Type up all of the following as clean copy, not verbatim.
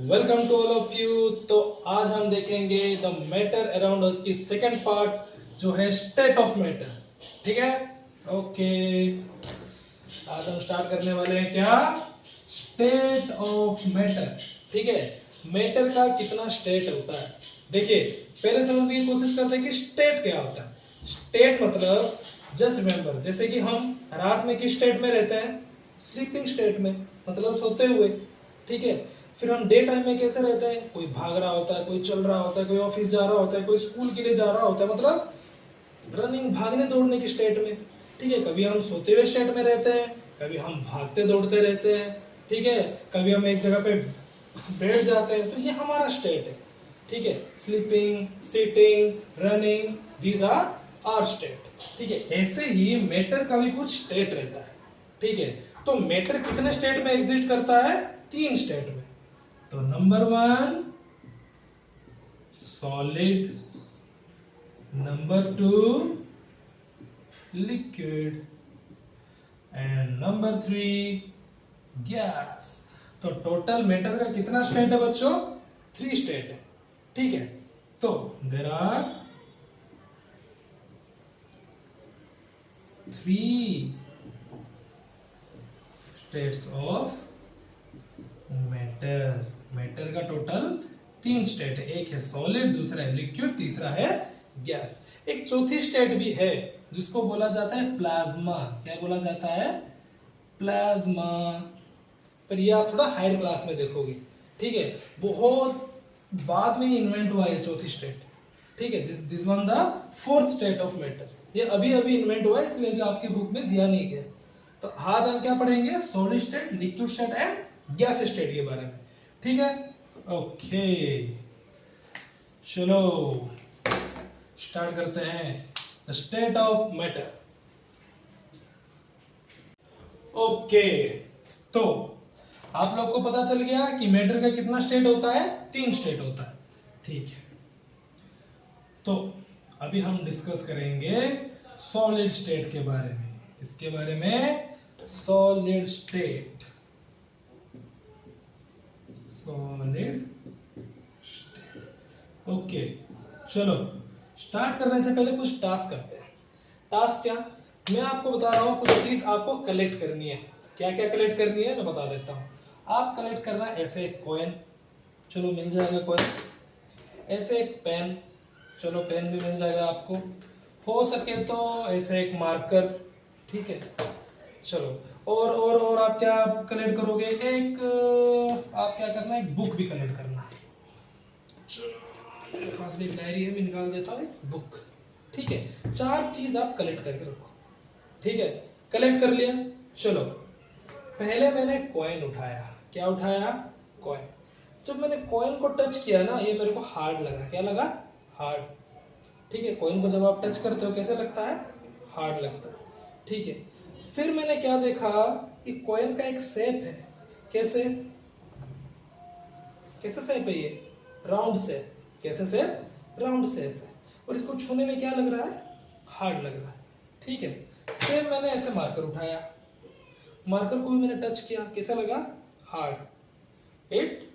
Welcome to all of you. तो आज हम देखेंगे द मैटर अराउंड अस की सेकंड पार्ट जो है स्टेट ऑफ मैटर। ठीक है, ओके। आज हम स्टार्ट करने वाले हैं क्या, स्टेट ऑफ मैटर। ठीक है, मैटर का कितना स्टेट होता है। देखिए पहले समझने की कोशिश करते हैं कि स्टेट क्या होता है। स्टेट मतलब जस्ट रिमेंबर, जैसे कि हम रात में किस स्टेट में रहते हैं, स्लीपिंग स्टेट में, मतलब सोते हुए। ठीक है, फिर हम डे टाइम में कैसे रहते हैं, कोई भाग रहा होता है, कोई चल रहा होता है, कोई ऑफिस जा रहा होता है, कोई स्कूल के लिए जा रहा होता है, मतलब रनिंग, भागने दौड़ने की स्टेट में। ठीक है, कभी हम सोते हुए स्टेट में रहते हैं, कभी हम भागते दौड़ते रहते हैं। ठीक है, कभी हम एक जगह पे बैठ जाते हैं, तो ये हमारा स्टेट है। ठीक है, sleeping, sitting, running, these are our state. ठीक है, ऐसे ही मैटर का भी कुछ स्टेट रहता है। ठीक है, तो मैटर कितने स्टेट में एग्जिस्ट करता है, 3 स्टेट में। तो number 1 solid, number 2 liquid and number 3 gas. तो टोटल मैटर का कितना स्टेट है बच्चों, 3 स्टेट है। ठीक है, तो there are 3 states of matter. Matter का टोटल 3 स्टेट है, एक है सॉलिड, दूसरा है लिक्विड, तीसरा है गैस। एक चौथी स्टेट भी है जिसको बोला जाता है प्लाज्मा। क्या बोला जाता है, प्लाज्मा। पर ये आप थोड़ा हायर क्लास में देखोगे। ठीक है, बहुत बाद में इन्वेंट हुआ है चौथी स्टेट। ठीक है, this one the 4th state of matter. ये अभी अभी इन्वेंट हुआ है, इसलिए भी आपके बुक में दिया नहीं गया। तो आज हम क्या पढ़ेंगे, solid state, liquid state and gas state के बारे में। ठीक है, ओके, चलो स्टार्ट करते हैं the state of matter. Okay, तो आप लोग को पता चल गया कि मैटर का कितना स्टेट होता है, 3 स्टेट होता है। ठीक है, तो अभी हम डिस्कस करेंगे सॉलिड स्टेट के बारे में। इसके बारे में solid state, solid state. Okay, चलो स्टार्ट करने से पहले कुछ टास्क करते हैं। टास्क क्या, मैं आपको बता रहा हूं कुछ चीज आपको कलेक्ट करनी है। क्या क्या कलेक्ट करनी है मैं बता देता हूं। आप कलेक्ट करना ऐसे एक कॉइन, चलो मिल जाएगा कॉइन। ऐसे एक पेन, चलो पेन भी मिल जाएगा आपको। हो सके तो ऐसे एक मार्कर। ठीक है, चलो और आप क्या कलेक्ट करोगे, एक आप क्या करना है, एक बुक भी कलेक्ट करना है। चलो मेरे पास भी एक डायरी है, मैं निकाल देता हूँ, एक बुक। ठीक है, 4 चीज आप कलेक्ट करके रखो। ठीक है, कलेक्ट कर लिया। चलो पहले मैंने कॉइन उठाया। क्या उठाया, कॉइन। जब मैंने कॉइन को टच किया ना, ये मेरे को हार्ड लगा। क्या लगा, हार्ड। ठीक है, कॉइन को जब आप टच करते हो कैसे लगता है, हार्ड लगता है। ठीक है, फिर मैंने क्या देखा कि कॉइन का एक शेप है। कैसे, कैसे शेप है ये, राउंड शेप। कैसे शेप, राउंड शेप है। और इसको छूने में क्या लग रहा है, हार्ड लग रहा है। ठीक है, सेम मैंने ऐसे मार्कर उठाया, मार्कर को भी मैंने टच किया, कैसा लगा, hard, it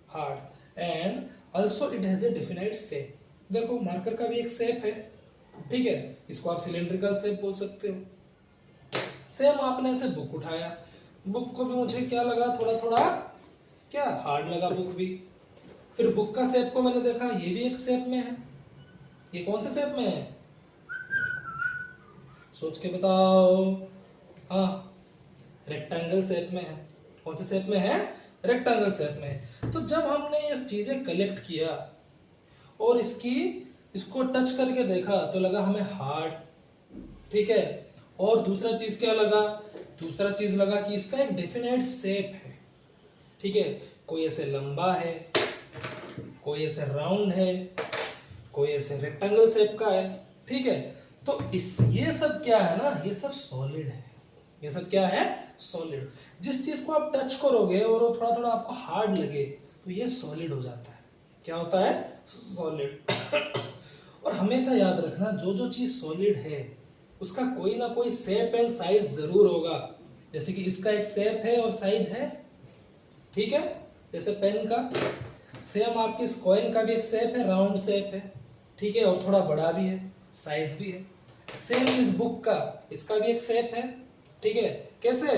hard and also it has a definite shape. देखो मार्कर का भी एक शेप है। ठीक है, इसको आप सिलेंड्रिकल शेप बोल सकते हो। सेम आपने ऐसे बुक उठाया, बुक को भी मुझे क्या लगा, थोड़ा थोड़ा क्या हार्ड लगा बुक भी। फिर बुक का शेप को मैंने देखा, ये भी एक शेप में है। ये कौन से शेप में है, सोच के बताओ। हाँ, रेक्टेंगल शेप में है। कौन से शेप में है, रेक्टेंगल शेप में है। तो जब हमने ये चीजें कलेक्ट किया और इसको टच करके देखा तो लगा हमें हार्ड। ठीक है, और दूसरा चीज क्या लगा, दूसरा चीज लगा कि इसका एक डेफिनेट शेप है। ठीक है, कोई ऐसे लंबा है, कोई ऐसे राउंड है, कोई ऐसे रेक्टेंगल शेप का है। ठीक है, तो ये सब क्या है ना, ये सब सॉलिड है। ये सब क्या है, सॉलिड। जिस चीज को आप टच करोगे और वो थोड़ा थोड़ा आपको हार्ड लगे तो ये सॉलिड हो जाता है। क्या होता है, सॉलिड। और हमेशा याद रखना, जो जो चीज सॉलिड है उसका कोई ना कोई शेप एंड साइज जरूर होगा। जैसे कि इसका एक शेप है और साइज है। ठीक है, जैसे पेन का सेम आपकी इस कॉइन का भी एक शेप है, राउंड शेप है, ठीक है, और थोड़ा बड़ा भी है, साइज भी है। सेम इस बुक का, इसका भी एक शेप है, ठीक है, कैसे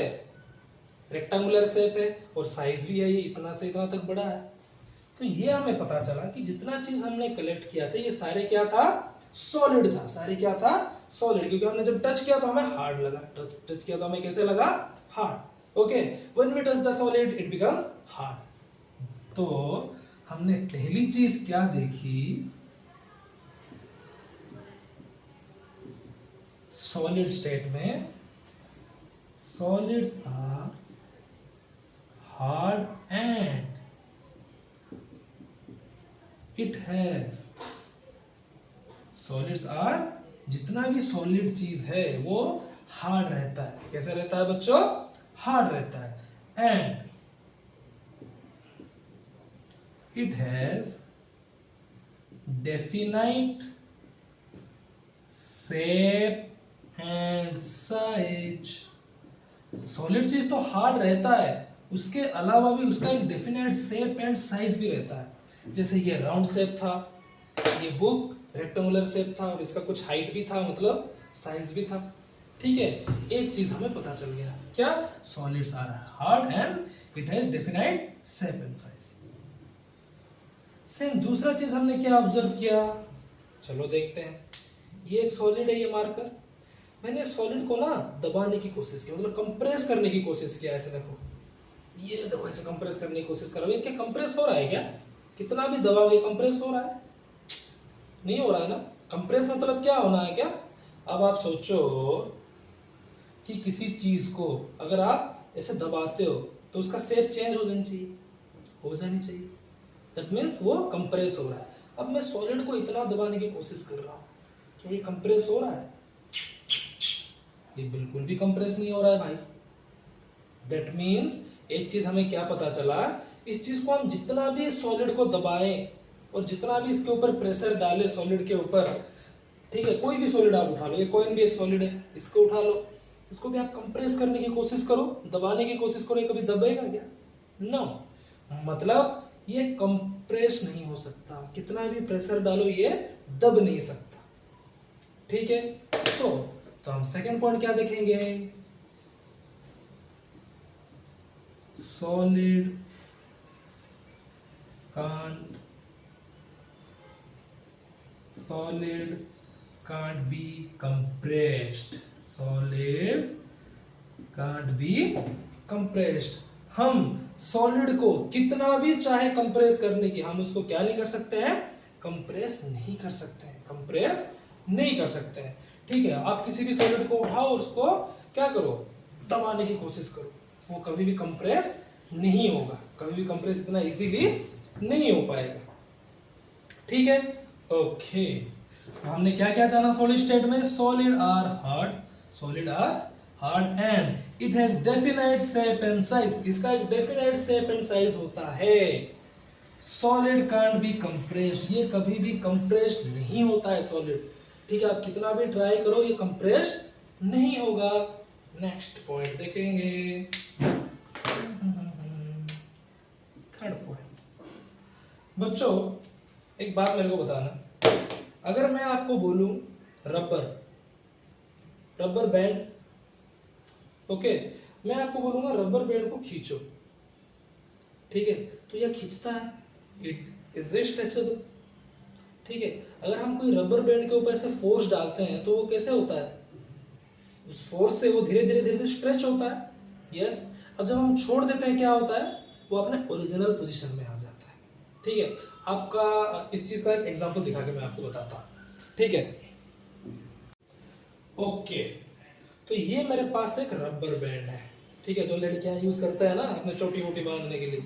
रेक्टेंगुलर शेप है और साइज भी है, ये इतना से इतना तक बड़ा है। तो ये हमें पता चला कि जितना चीज हमने कलेक्ट किया था ये सारे क्या था, सॉलिड था, सारे क्या था, सॉलिड, क्योंकि हमने जब टच किया तो हमें हार्ड लगा, टच किया तो हमें कैसे लगा, hard. Okay, when we touch the solid it becomes hard. तो हमने पहली चीज क्या देखी, सॉलिड स्टेट में solids are hard and it have, solids are, जितना भी सॉलिड चीज है वो हार्ड रहता है। कैसे रहता है बच्चों, हार्ड रहता है। And it has definite shape and size. Solid चीज तो हार्ड रहता है, उसके अलावा भी उसका एक डेफिनेट शेप एंड साइज भी रहता है। जैसे ये राउंड शेप था, ये बुक रेक्टेंगुलर शेप था, और इसका कुछ हाइट भी था, मतलब साइज भी था। ठीक है, एक चीज हमें पता चल गया, क्या, solids are hard and it has definite shape and size. Same दूसरा चीज हमने क्या ऑब्जर्व किया, चलो देखते हैं। ये एक सॉलिड है, ये मार्कर, मैंने सॉलिड को ना दबाने की कोशिश की, मतलब कंप्रेस करने की कोशिश किया। ऐसे देखो, ये देखो, ऐसे कंप्रेस करने की कोशिश कर रहा हूँ। क्या कंप्रेस हो रहा है क्या, कितना भी दबाओगे कंप्रेस हो रहा है, नहीं हो रहा है ना। कंप्रेस मतलब क्या होना है क्या, अब आप सोचो कि किसी चीज को अगर आप ऐसे दबाते हो तो उसका शेप चेंज हो जानी चाहिए, हो जानी चाहिए, दैट मीन्स वो कंप्रेस हो रहा है। अब मैं सॉलिड को इतना दबाने की कोशिश कर रहा हूँ, क्या ये कंप्रेस हो रहा है, ये बिल्कुल भी कंप्रेस नहीं हो रहा है भाई। दैट मीन्स एक चीज हमें क्या पता चला, इस चीज को हम जितना भी सॉलिड को दबाएं और जितना भी इसके ऊपर प्रेशर डाले सॉलिड के ऊपर, ठीक है, कोई भी सॉलिड आप उठा लो, ये कॉइन भी एक सॉलिड है, इसको उठा लो, इसको भी आप कंप्रेस करने की कोशिश करो, दबाने की कोशिश करो, ये कभी दबेगा क्या, नो, मतलब ये कंप्रेस नहीं हो सकता, कितना भी प्रेशर डालो ये दब नहीं सकता। ठीक है, तो हम सेकंड पॉइंट क्या देखेंगे, solid can't be compressed, solid can't be compressed। हम सॉलिड को कितना भी चाहे कंप्रेस करने की, हम उसको क्या नहीं कर सकते हैं, कंप्रेस नहीं कर सकते हैं, कंप्रेस नहीं कर सकते हैं। ठीक है, आप किसी भी सॉलिड को उठाओ और उसको क्या करो, दबाने की कोशिश करो, वो कभी भी कंप्रेस नहीं होगा, कभी भी कंप्रेस इतना इजीली नहीं हो पाएगा। ठीक है, ओके, तो हमने क्या क्या जाना सॉलिड स्टेट में, solid are hard and it has definite shape and size, इसका एक डेफिनाइट शेप एंड साइज होता है। सॉलिड कांट बी कंप्रेस्ड, ये कभी भी कंप्रेस्ड नहीं होता है सॉलिड। ठीक है, आप कितना भी ट्राई करो ये कंप्रेस्ड नहीं होगा। नेक्स्ट पॉइंट देखेंगे, थर्ड पॉइंट। बच्चों एक बात मेरे को बताना, अगर मैं आपको बोलूं रबर बैंड, ओके, मैं आपको बोलूंगा रबर बैंड को खींचो, ठीक है, तो यह खींचता है, इट इज स्ट्रेचेबल। ठीक है, अगर हम कोई रबर बैंड के ऊपर से फोर्स डालते हैं तो वो कैसे होता है, उस फोर्स से वो धीरे धीरे स्ट्रेच होता है। यस, अब जब हम छोड़ देते हैं क्या होता है, वो अपने ओरिजिनल पोजीशन में आ जाता है। ठीक है, आपका इस चीज का एक एग्जांपल दिखा के मैं आपको बताता हूँ। ठीक है, ओके, तो ये मेरे पास एक रबर बैंड है, ठीक है, जो लड़कियां यूज करते हैं ना अपने चोटी वोटी बांधने के लिए।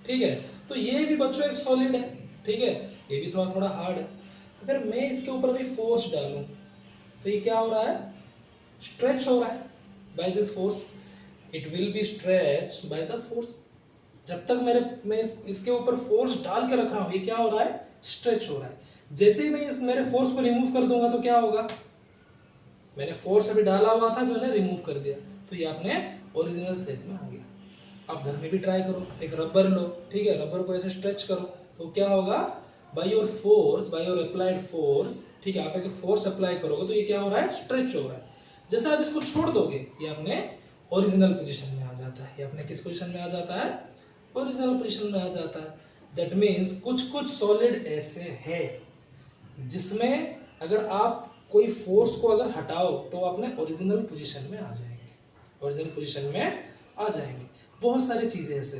ठीक है, तो ये भी बच्चों एक सॉलिड है, ठीक है, ये भी थोड़ा थोड़ा हार्ड है। अगर मैं इसके ऊपर भी फोर्स डालूं तो ये क्या हो रहा है, स्ट्रेच हो रहा है by this force, it will be stretch by the force. जब तक मैं इसके ऊपर फोर्स डाल के रख रहा हूं, ये क्या हो रहा है, स्ट्रेच हो रहा है। जैसे ही मैं इस मेरे फोर्स को रिमूव कर दूंगा तो क्या होगा, मैंने फोर्स अभी डाला हुआ था, मैंने रिमूव कर दिया, तो ये अपने ओरिजिनल शेप में आ गया। आप घर में भी ट्राई करो, एक रबर लो, ठीक है, रबर को ऐसे स्ट्रेच करो तो क्या होगा, by your force, by your applied force, ठीक है, आप अगर फोर्स अप्लाई करोगे तो ये क्या हो रहा है, स्ट्रेच हो रहा है। जैसे आप इसको छोड़ दोगे ये अपने ओरिजिनल पोजीशन में आ जाता है। ये अपने किस पोजीशन में आ जाता है, ओरिजिनल पोजीशन में आ जाता है। दैट मीन्स कुछ कुछ सॉलिड ऐसे है जिसमें अगर आप कोई फोर्स को अगर हटाओ तो अपने ओरिजिनल पोजीशन में आ जाएंगे, ओरिजिनल पोजीशन में आ जाएंगे। बहुत सारी चीजें ऐसे,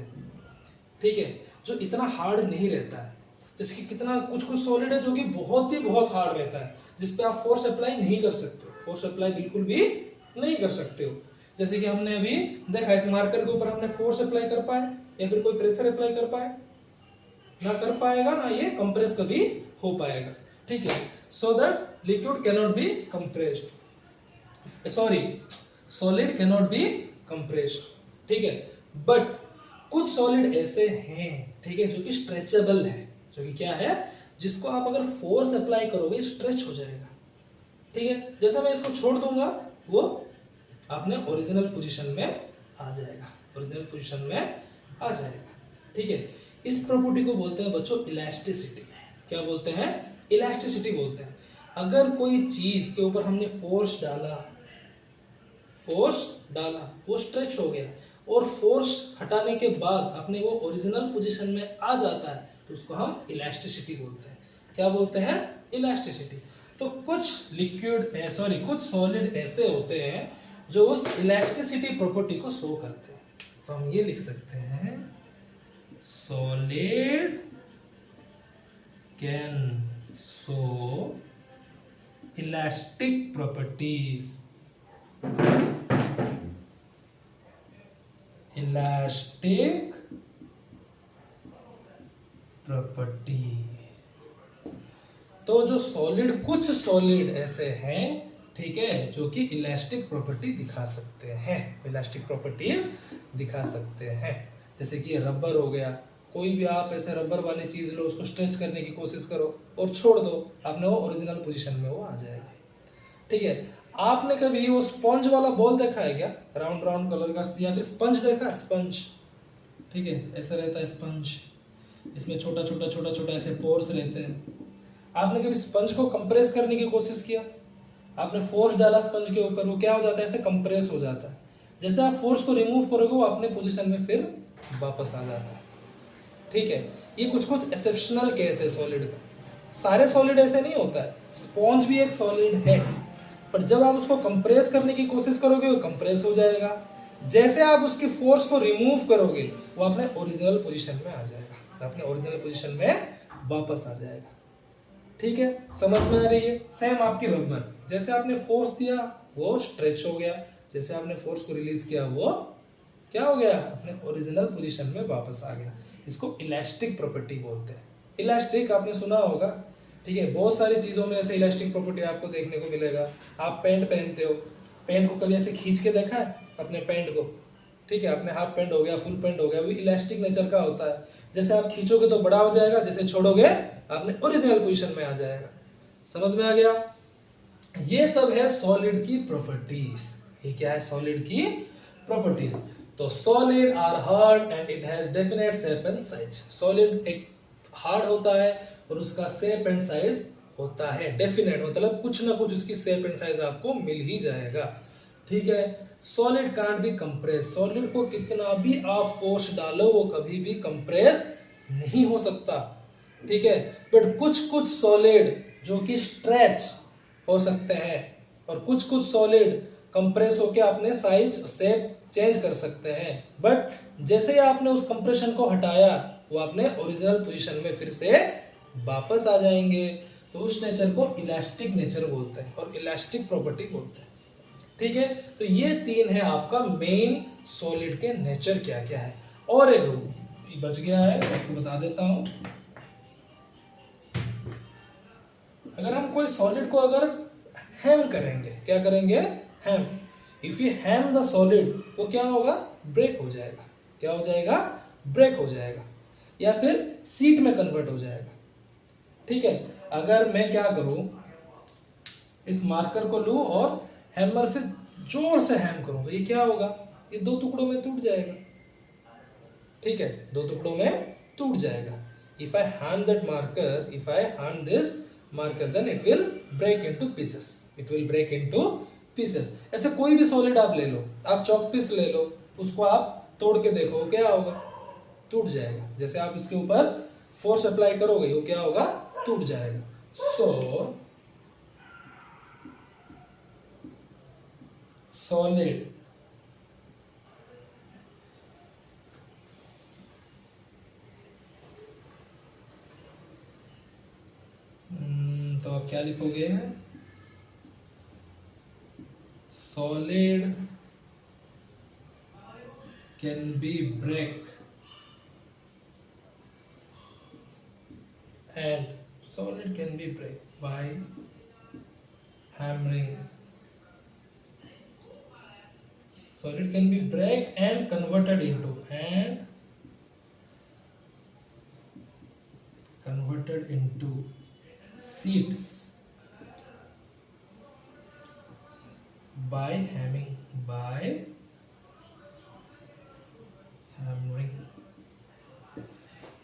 ठीक है, जो इतना हार्ड नहीं रहता है। जैसे कि कितना कुछ कुछ सॉलिड है जो कि बहुत ही बहुत हार्ड रहता है, जिसपे आप फोर्स अप्लाई नहीं कर सकते हो, फोर्स अप्लाई बिल्कुल भी नहीं कर सकते हो। जैसे कि हमने अभी देखा, इस मार्कर के ऊपर हमने फोर्स अप्लाई कर पाए या फिर कोई प्रेशर अप्लाई कर पाए, ना कर पाएगा, ना ये कंप्रेस कभी हो पाएगा, ठीक है। So that liquid cannot be compressed, sorry solid cannot be compressed, ठीक है। बट कुछ सॉलिड ऐसे हैं, ठीक है, जो कि स्ट्रेचेबल है, जो कि क्या है, जिसको आप अगर फोर्स अप्लाई करोगे स्ट्रेच हो जाएगा, ठीक है। जैसे मैं इसको छोड़ दूंगा वो अपने ओरिजिनल पोजीशन में आ जाएगा, ओरिजिनल पोजीशन में आ जाएगा, ठीक है। इस प्रॉपर्टी को बोलते हैं बच्चों इलास्टिसिटी। क्या बोलते हैं, इलास्टिसिटी बोलते हैं। अगर कोई चीज के ऊपर हमने फोर्स डाला, वो स्ट्रेच हो गया और फोर्स हटाने के बाद अपने वो ओरिजिनल पोजीशन में आ जाता है, तो उसको हम इलास्टिसिटी बोलते हैं। क्या बोलते हैं, इलास्टिसिटी। तो कुछ लिक्विड सॉरी कुछ सॉलिड ऐसे होते हैं जो उस इलास्टिसिटी प्रॉपर्टी को शो करते हैं। तो हम ये लिख सकते हैं, solid can show elastic properties, elastic property. तो जो सॉलिड, कुछ सॉलिड ऐसे हैं, ठीक है, जो कि इलास्टिक प्रॉपर्टी दिखा सकते हैं, इलास्टिक प्रॉपर्टीज दिखा सकते हैं। जैसे कि रबर हो गया, कोई भी आप ऐसे रबर वाली चीज लो, उसको स्ट्रेच करने की कोशिश करो और छोड़ दो, आपने वो ओरिजिनल पोजीशन में वो आ जाएगा, ठीक है। आपने कभी वो स्पंज वाला बॉल देखा है क्या, राउंड राउंड कलर का, या फिर स्पंज देखा है, स्पंज, ठीक है, ऐसा रहता है स्पंज, इसमें छोटा छोटा छोटा छोटा ऐसे पोर्स रहते हैं। आपने कभी स्पंज को कंप्रेस करने की कोशिश किया, आपने फोर्स डाला स्पंज के ऊपर, वो क्या हो जाता है, ऐसे कंप्रेस हो जाता है। जैसे आप फोर्स को रिमूव करोगे वो अपने पोजीशन में फिर वापस आ जाता है, ठीक है। ये कुछ कुछ एक्सेप्शनल केस है सॉलिड का, सारे सॉलिड ऐसे नहीं होता है। स्पॉन्ज भी एक सॉलिड है, पर जब आप उसको कंप्रेस करने की कोशिश करोगे वो कंप्रेस हो जाएगा। जैसे आप उसकी फोर्स को रिमूव करोगे वो अपने ओरिजिनल पोजीशन में आ जाएगा, अपने ओरिजिनल पोजीशन में वापस आ जाएगा, ठीक है। समझ में आ रही है। सेम आपकी रबर, जैसे आपने फोर्स दिया वो स्ट्रेच हो गया, जैसे आपने फोर्स को रिलीज किया वो क्या हो गया, अपने ओरिजिनल पोजीशन में वापस आ गया। इसको इलास्टिक प्रॉपर्टी बोलते हैं। इलास्टिक आपने सुना होगा, ठीक है, बहुत सारी चीजों में ऐसे इलास्टिक प्रॉपर्टी आपको देखने को मिलेगा। आप पैंट पहनते हो, पैंट को कभी ऐसे खींच के देखा है अपने पैंट को, ठीक है, अपने हाफ पैंट हो गया, फुल पैंट हो गया, वो इलास्टिक नेचर का होता है। जैसे आप खींचोगे तो बड़ा हो जाएगा, जैसे छोड़ोगे आपने ओरिजिनल पोजीशन में आ जाएगा। समझ में आ गया। ये सब है सॉलिड की प्रॉपर्टीज। ये क्या है, सॉलिड की प्रॉपर्टीज। तो solid are hard and it has definite shape and size. Solid एक हार्ड होता है और उसका शेप एंड साइज होता है डेफिनेट, मतलब कुछ ना कुछ उसकी शेप एंड साइज आपको मिल ही जाएगा, ठीक है। Solid can't be compress, solid को कितना भी आप फोर्स डालो वो कभी भी कंप्रेस नहीं हो सकता, ठीक है। बट कुछ कुछ सॉलिड जो कि स्ट्रेच हो सकते हैं और कुछ कुछ सॉलिड कंप्रेस होकर अपने साइज शेप चेंज कर सकते हैं। बट जैसे ही आपने उस कंप्रेशन को हटाया वो अपने ओरिजिनल पोजीशन में फिर से वापस आ जाएंगे। तो उस नेचर को इलास्टिक नेचर बोलते हैं और इलास्टिक प्रॉपर्टी बोलते हैं, ठीक है। तो ये तीन है आपका मेन सॉलिड के नेचर क्या क्या है। और एक रूल बच गया है, आपको बता देता हूं। अगर हम कोई सॉलिड को अगर हैम करेंगे, क्या करेंगे, ham, if you ham the solid, वो क्या होगा, ब्रेक हो जाएगा। क्या हो जाएगा, ब्रेक हो जाएगा, या फिर सीट में कन्वर्ट हो जाएगा, ठीक है। अगर मैं क्या करूं, इस मार्कर को लूं और हैमर से जोर से हैम करूं तो ये क्या होगा, ये दो टुकड़ों में टूट जाएगा, ठीक है, दो टुकड़ों में टूट जाएगा। if I hand that marker, if I hand this marker, then it will break into pieces. It will break into pieces. ऐसे कोई भी सॉलिड आप ले लो, आप चॉक पीस ले लो, उसको आप तोड़ के देखो क्या होगा, टूट जाएगा। जैसे आप इसके ऊपर फोर्स अप्लाई करोगे वो क्या होगा, टूट जाएगा। सो सॉलिड तो आप क्या लिखोगे, solid can be break and solid can be break by hammering. Solid can be break and converted into sheets by hammering.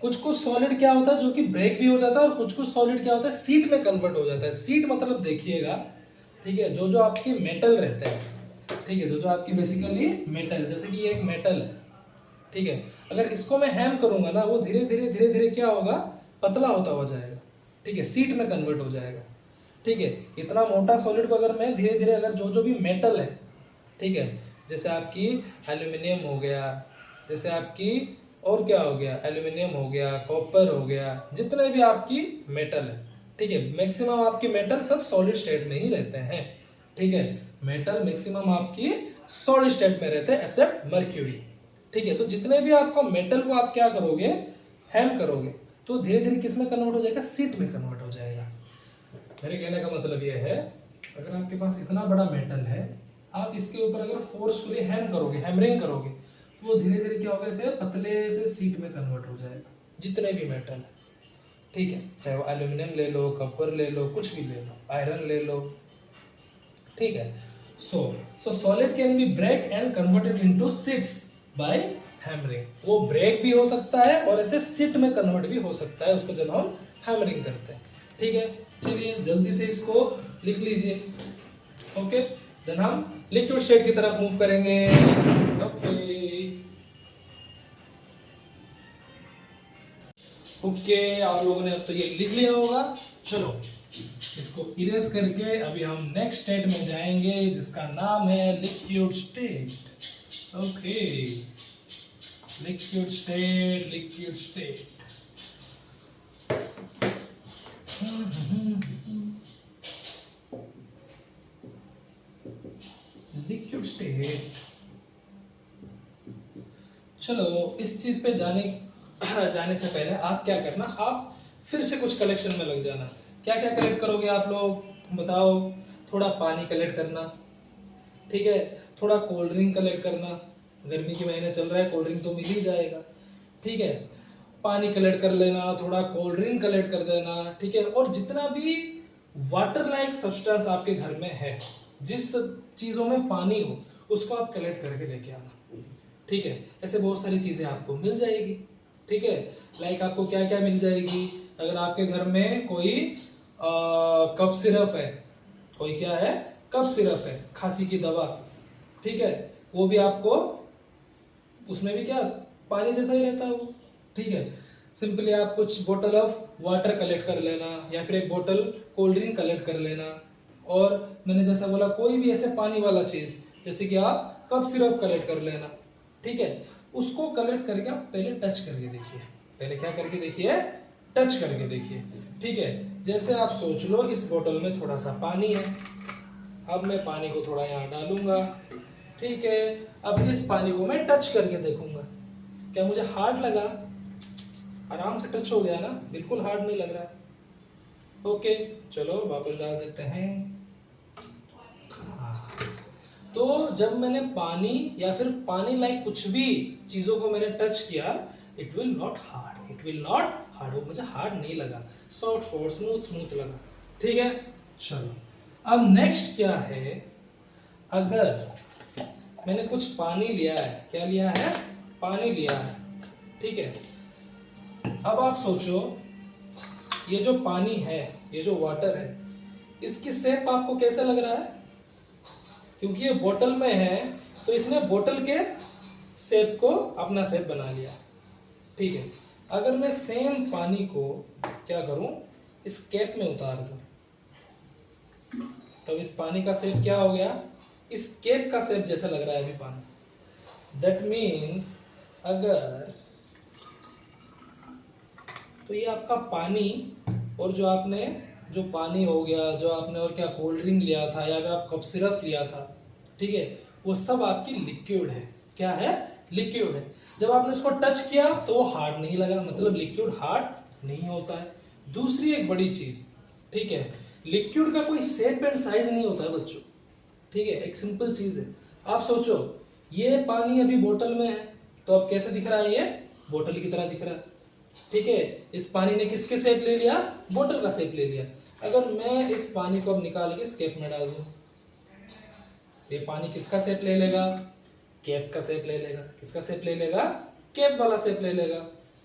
कुछ कुछ सॉलिड क्या होता है जो कि ब्रेक भी हो जाता है, और कुछ कुछ सॉलिड क्या होता है सीट में कन्वर्ट हो जाता है। सीट मतलब देखिएगा, ठीक है, जो जो आपके मेटल रहते हैं, ठीक है, जो जो आपकी बेसिकली मेटल, जैसे कि ये एक मेटल है, ठीक है, अगर इसको मैं हैम करूंगा ना, वो धीरे धीरे क्या होगा, पतला होता हो जाएगा, ठीक है, सीट में कन्वर्ट हो जाएगा, ठीक है। इतना मोटा सॉलिड को अगर मैं धीरे धीरे, अगर जो जो भी मेटल है, ठीक है, जैसे आपकी एल्यूमिनियम हो गया, जैसे आपकी और क्या हो गया, एल्यूमिनियम हो गया, कॉपर हो गया, जितने भी आपकी मेटल है, ठीक है, मैक्सिमम आपके मेटल सब सॉलिड स्टेट में ही रहते हैं, ठीक है, मेटल मैक्सिमम आपकी सॉलिड स्टेट में रहते हैं एक्सेप्ट मर्क्यूरी, ठीक है। तो जितने भी आपका मेटल को आप क्या करोगे, हैम करोगे, तो धीरे धीरे किस में कन्वर्ट हो जाएगा, सीट में कन्वर्ट हो जाएगा। मेरे कहने का मतलब यह है, अगर आपके पास इतना बड़ा मेटल है, आप इसके ऊपर अगर फोर्सफुली हैम करोगे, हैमरिंग करोगे, वो धीरे धीरे क्या होगा, इसे पतले से सीट में कन्वर्ट हो जाएगा, जितने भी मेटल है, ठीक है, चाहे वो एल्यूमिनियम ले लो, कॉपर ले लो, कुछ भी ले लो, आयरन ले लो, ठीक है। So solid can be break and converted into sheets by hammering. वो ब्रेक भी हो सकता है और ऐसे शीट में कन्वर्ट भी हो सकता है, उसको जब हम हैमरिंग करते हैं, ठीक है। चलिए जल्दी से इसको लिख लीजिए, ओके। देन हम लिक्विड स्टेट की तरफ मूव करेंगे, ओके। आप लोगों ने अब तो ये लिख लिया होगा। चलो इसको इरेज करके अभी हम नेक्स्ट स्टेट में जाएंगे, जिसका नाम है liquid state. Okay, liquid state, liquid state. Liquid state. चलो इस चीज पे जाने से पहले आप क्या करना, आप फिर से कुछ कलेक्शन में लग जाना। क्या क्या कलेक्ट करोगे आप लोग बताओ। थोड़ा पानी कलेक्ट करना, ठीक है, थोड़ा कोल्ड ड्रिंक कलेक्ट करना, गर्मी के महीने चल रहा है, कोल्ड ड्रिंक तो मिल ही जाएगा, ठीक है। पानी कलेक्ट कर लेना, थोड़ा कोल्ड ड्रिंक कलेक्ट कर देना, ठीक है। और जितना भी वाटर लाइक सब्सटेंस आपके घर में है, जिस चीजों में पानी हो, उसको आप कलेक्ट करके लेके आना, ठीक है। ऐसे बहुत सारी चीजें आपको मिल जाएगी, ठीक है। लाइक आपको क्या क्या मिल जाएगी, अगर आपके घर में कोई कफ सिरप है, कोई क्या है, कफ सिरप है, खांसी की दवा, ठीक है, वो भी आपको, उसमें भी क्या पानी जैसा ही रहता है वो, ठीक है। सिंपली आप कुछ बोतल ऑफ वाटर कलेक्ट कर लेना, या फिर एक बोतल कोल्ड ड्रिंक कलेक्ट कर लेना। और मैंने जैसा बोला, कोई भी ऐसे पानी वाला चीज, जैसे कि आप कफ सिरप कलेक्ट कर लेना, ठीक है। उसको कलेक्ट करके आप पहले टच करके देखिए, पहले क्या करके देखिए, टच करके देखिए, ठीक है। जैसे आप सोच लो इस बोतल में थोड़ा सा पानी है, अब मैं पानी को थोड़ा यहाँ डालूंगा, ठीक है। अब इस पानी को मैं टच करके देखूंगा, क्या मुझे हार्ड लगा, आराम से टच हो गया ना, बिल्कुल हार्ड नहीं लग रहा। ओके, चलो वापस डाल देते हैं। तो जब मैंने पानी या फिर पानी लाइक कुछ भी चीजों को मैंने टच किया, it will not hard, it will not hard, वो मुझे हार्ड नहीं लगा, सॉफ्ट सॉफ्ट स्मूथ स्मूथ लगा, ठीक है। चलो अब नेक्स्ट क्या है, अगर मैंने कुछ पानी लिया है, क्या लिया है, पानी लिया है, ठीक है। अब आप सोचो, ये जो पानी है, ये जो वाटर है, इसकी शेप आपको कैसा लग रहा है? क्योंकि ये बोतल में है तो इसने बोतल के शेप को अपना शेप बना लिया। ठीक है, अगर मैं सेम पानी को क्या करूं, इस कैप में उतार दूं, तो इस पानी का शेप क्या हो गया? इस कैप का शेप जैसा लग रहा है अभी पानी। दैट मीन्स अगर, तो ये आपका पानी, और जो आपने, जो पानी हो गया, जो आपने और क्या कोल्ड ड्रिंक लिया था या फिर आप कप सिरप लिया था, ठीक है, वो सब आपकी लिक्विड है। क्या है? लिक्विड है। जब आपने उसको टच किया तो वो हार्ड नहीं लगा, मतलब लिक्विड हार्ड नहीं होता है। दूसरी एक बड़ी चीज, ठीक है, लिक्विड का कोई शेप एंड साइज नहीं होता है बच्चों। ठीक है, एक सिंपल चीज है। आप सोचो, ये पानी अभी बोतल में है तो अब कैसे दिख रहा है? ये बोतल की तरह दिख रहा है। ठीक है, इस पानी ने किसके शेप ले लिया? बोतल का शेप ले लिया। अगर मैं इस पानी को अब निकाल के इस कैप में डाल दूं, ये पानी किसका शेप ले लेगा? कैप का शेप ले लेगा। किसका शेप ले लेगा? कैप वाला शेप ले लेगा।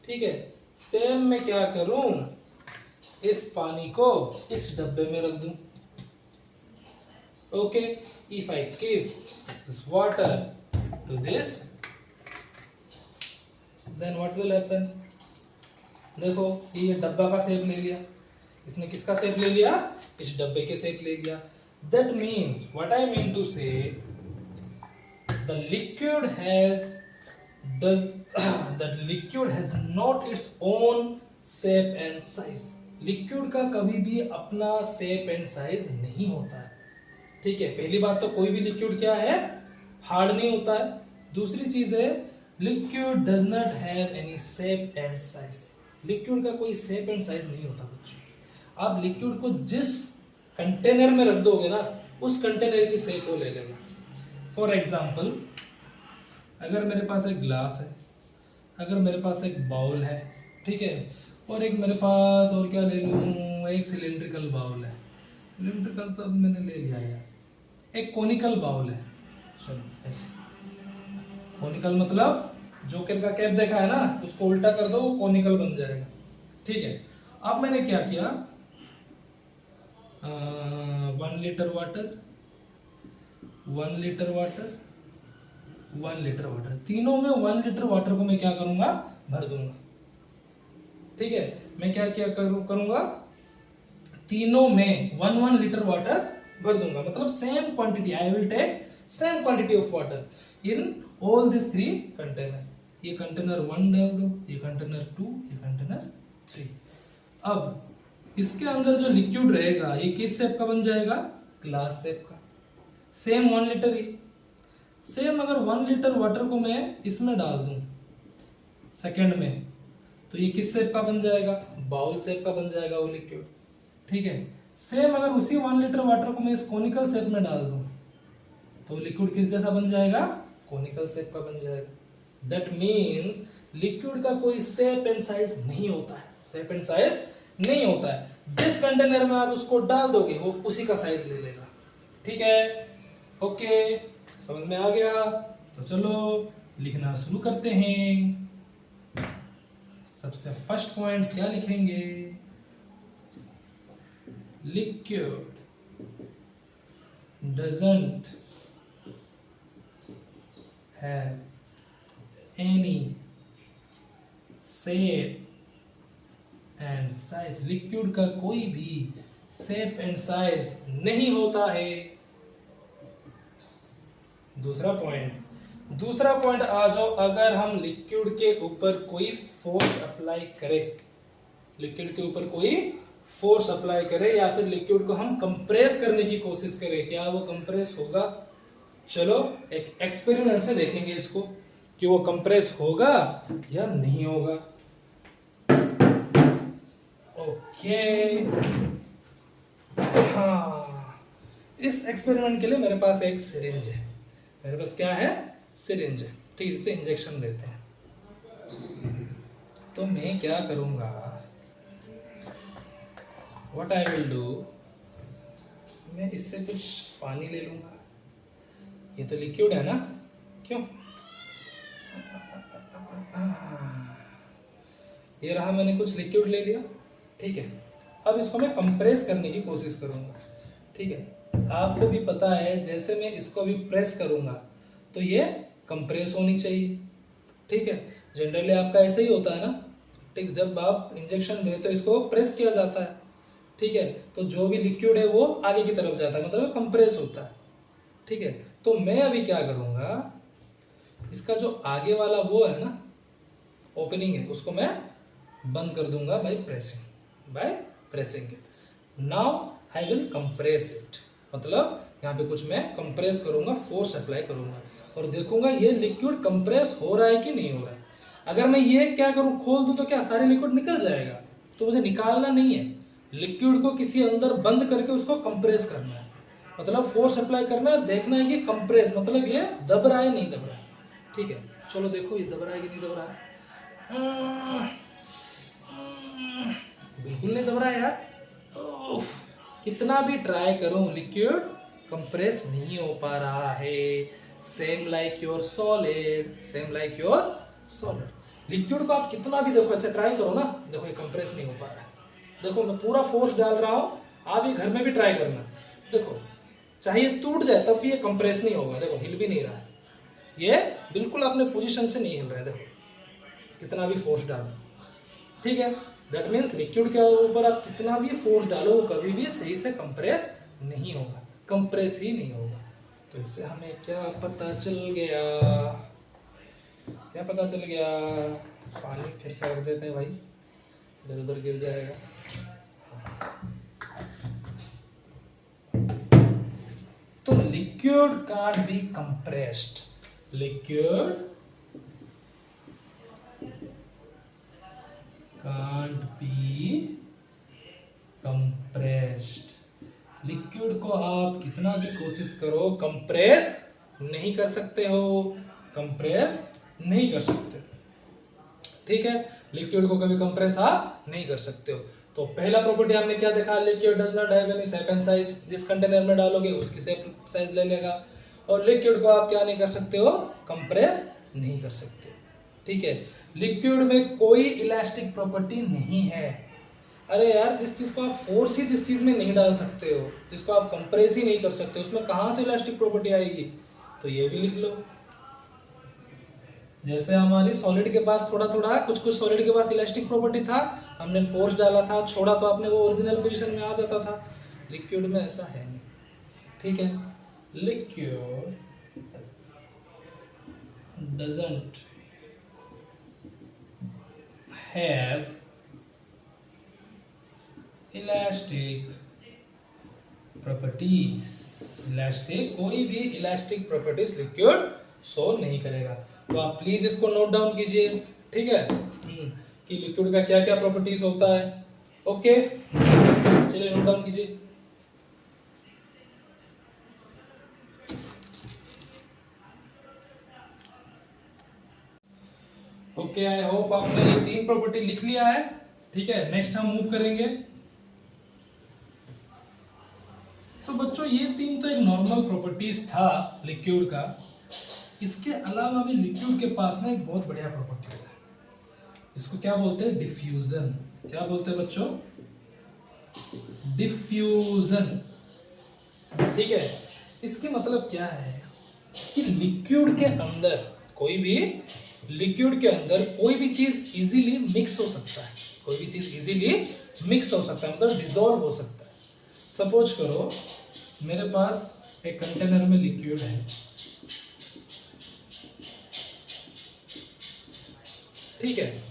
ठीक है, सेम मैं क्या करूं, इस पानी को इस डब्बे में रख दूं। Okay, if I keep this water to this, then what will happen? देखो, ये डब्बा का शेप ले लिया। इसने किसका शेप ले लिया? इस डब्बे के शेप ले लिया। That means, what I mean to say, the liquid has does the liquid has not its own shape and size. Liquid का कभी भी अपना शेप एंड साइज नहीं होता है। ठीक है, पहली बात तो कोई भी लिक्विड क्या है? हार्ड नहीं होता है। दूसरी चीज है, liquid does not have any shape and size. Liquid का कोई शेप एंड साइज नहीं होता बच्चों। आप लिक्विड को जिस कंटेनर में रख दोगे ना, उस कंटेनर की शेप वो ले लेगा। फॉर एग्जाम्पल, अगर मेरे पास एक ग्लास है, अगर मेरे पास एक बाउल है, ठीक है, और एक मेरे पास और क्या ले लूँ, एक सिलेंड्रिकल बाउल है। सिलेंड्रिकल तो अब मैंने ले लिया यार, एक कोनिकल बाउल है। चलो ऐसे, कोनिकल मतलब जोकर का कैप देखा है ना, उसको उल्टा कर दो वो कोनिकल बन जाएगा। ठीक है, अब मैंने क्या किया, 1 litre water, 1 litre water, 1 litre water, तीनों में 1 लीटर वाटर को मैं क्या करूंगा? भर दूंगा। ठीक है, मैं क्या क्या करूंगा? तीनों में 1 लीटर वाटर भर दूंगा, मतलब same quantity, I will take same quantity of water in all this 3 container. ये कंटेनर 1 डाल दो, ये कंटेनर 2, ये कंटेनर 3। अब इसके अंदर जो लिक्विड रहेगा ये किस शेप का बन जाएगा? ग्लास शेप का। सेम 1 लीटर ही। सेम अगर 1 लीटर वाटर को मैं इसमें डाल दूं सेकंड में, तो ये किस शेप का बन जाएगा? बाउल शेप का बन जाएगा वो लिक्विड। ठीक है, सेम अगर उसी 1 लीटर वाटर को मैं इस कोनिकल शेप में डाल दूं, तो लिक्विड किस जैसा बन जाएगा? कोनिकल शेप का बन जाएगा। दैट मीन्स लिक्विड का कोई शेप एंड साइज नहीं होता है। शेप एंड साइज नहीं होता है। जिस कंटेनर में आप उसको डाल दोगे वो उसी का साइज ले लेगा। ठीक है, ओके, समझ में आ गया? तो चलो लिखना शुरू करते हैं। सबसे फर्स्ट पॉइंट क्या लिखेंगे? Liquid doesn't have any shape and size. Liquid का कोई भी शेप एंड साइज नहीं होता है। दूसरा पॉइंट आ जाओ, अगर हम लिक्विड के ऊपर कोई फोर्स अप्लाई करें, लिक्विड के ऊपर कोई फोर्स अप्लाई करें या फिर लिक्विड को हम कंप्रेस करने की कोशिश करें, क्या वो कंप्रेस होगा? चलो एक एक्सपेरिमेंट से देखेंगे इसको कि वो कंप्रेस होगा या नहीं होगा। ओके, हाँ, इस एक्सपेरिमेंट के लिए मेरे पास एक सिरिंज है। मेरे पास क्या है? सिरिंज है। ठीक, इससे इंजेक्शन देते हैं। तो मैं क्या करूंगा, व्हाट आई विल डू, मैं इससे कुछ पानी ले लूंगा। ये तो लिक्विड है ना, क्यों? ये रहा, मैंने कुछ लिक्विड ले लिया, ठीक है। अब इसको मैं कंप्रेस करने की कोशिश करूंगा, ठीक है। आपको भी पता है जैसे मैं इसको भी प्रेस करूंगा तो ये कंप्रेस होनी चाहिए, ठीक है। जनरली आपका ऐसे ही होता है ना, ठीक। जब आप इंजेक्शन दें तो इसको प्रेस किया जाता है, ठीक है। तो जो भी लिक्विड है वो आगे की तरफ जाता है, मतलब कंप्रेस होता है, ठीक है। तो मैं अभी क्या करूंगा, इसका जो आगे वाला वो है ना, ओपनिंग है, उसको मैं बंद कर दूंगा by pressing it. Now I will compress it, मतलब यहाँ पे कुछ मैं कंप्रेस करूंगा, फोर्स अप्लाई करूंगा और देखूंगा ये लिक्विड कंप्रेस हो रहा है कि नहीं हो रहा है। अगर मैं ये क्या करूं, खोल दूं तो क्या सारे लिक्विड निकल जाएगा? तो मुझे निकालना नहीं है, लिक्विड को किसी अंदर बंद करके उसको कंप्रेस करना है, मतलब फोर्स अप्लाई करना है, देखना है कि कंप्रेस मतलब ये दब रहा है नहीं दब रहा है, ठीक है। चलो देखो ये दब रहा है कि नहीं दब रहा है। बिल्कुल नहीं दब रहा है यार। उफ, कितना भी ट्राई करूं लिक्विड कंप्रेस नहीं हो पा रहा है। Same like your solid, same like your solid. Liquid को आप कितना भी देखो ऐसे ट्राई करो ना, देखो ये कंप्रेस नहीं हो पा रहा है। देखो मैं पूरा फोर्स डाल रहा हूं, आप ये घर में भी ट्राई करना, देखो चाहे ये टूट जाए तब भी ये कंप्रेस नहीं होगा। देखो हिल भी नहीं रहा है, ये बिल्कुल अपने पोजीशन से नहीं हिल रहा है, देखो कितना भी फोर्स डालो, ठीक है। दैट मीन्स लिक्विड के ऊपर आप कितना भी फोर्स डालो वो कभी भी सही से कंप्रेस नहीं होगा, कंप्रेस ही नहीं होगा। तो इससे हमें क्या पता चल गया, क्या पता चल गया? पानी फिर से रख देते हैं भाई, इधर उधर गिर जाएगा। तो liquid can't be compressed, liquid can't be compressed। Liquid को आप कितना भी कोशिश करो कंप्रेस नहीं कर सकते हो, कंप्रेस नहीं कर सकते, ठीक है। लिक्विड को कभी कंप्रेस आप नहीं कर सकते हो। तो पहला प्रॉपर्टी हमने क्या देखा, liquid does not have any shape and size. जिस कंटेनर में डालोगे उसकी शेप साइज ले लेगा, और लिक्विड को आप क्या नहीं कर सकते हो, कंप्रेस नहीं कर सकते, ठीक है। लिक्विड में कोई इलास्टिक प्रॉपर्टी नहीं है। अरे यार, जिस चीज को आप फोर्स ही जिस चीज में नहीं डाल सकते हो, जिसको आप कंप्रेस ही नहीं कर सकते, उसमें कहां से इलास्टिक प्रॉपर्टी आएगी? तो ये भी लिख लो। जैसे हमारी सॉलिड के पास थोड़ा थोड़ा कुछ कुछ सॉलिड के पास इलास्टिक प्रॉपर्टी था, हमने फोर्स डाला था, छोड़ा तो आपने वो ओरिजिनल पोजीशन में आ जाता था। लिक्विड में ऐसा है नहीं, ठीक है। Liquid doesn't have elastic properties। Elastic, कोई भी इलास्टिक प्रॉपर्टीज लिक्विड शो नहीं करेगा। तो आप प्लीज इसको नोट डाउन कीजिए, ठीक है, कि लिक्विड का क्या क्या प्रॉपर्टीज होता है। ओके, चलिए नोट डाउन कीजिए। ओके, आई होप आपने ये 3 प्रॉपर्टी लिख लिया है, ठीक है। नेक्स्ट हम मूव करेंगे। तो बच्चों ये 3 तो एक नॉर्मल प्रॉपर्टीज था लिक्विड का। इसके अलावा भी लिक्विड के पास में एक बहुत बढ़िया प्रॉपर्टीज है, जिसको क्या बोलते हैं, डिफ्यूजन। क्या बोलते हैं बच्चों? डिफ्यूजन, ठीक है। इसके मतलब क्या है कि लिक्विड के अंदर कोई भी लिक्विड के अंदर कोई भी चीज इजीली मिक्स हो सकता है, कोई भी चीज इजीली मिक्स हो सकता है, मतलब डिसॉल्व हो सकता है। सपोज करो मेरे पास एक कंटेनर में लिक्विड है, ठीक है।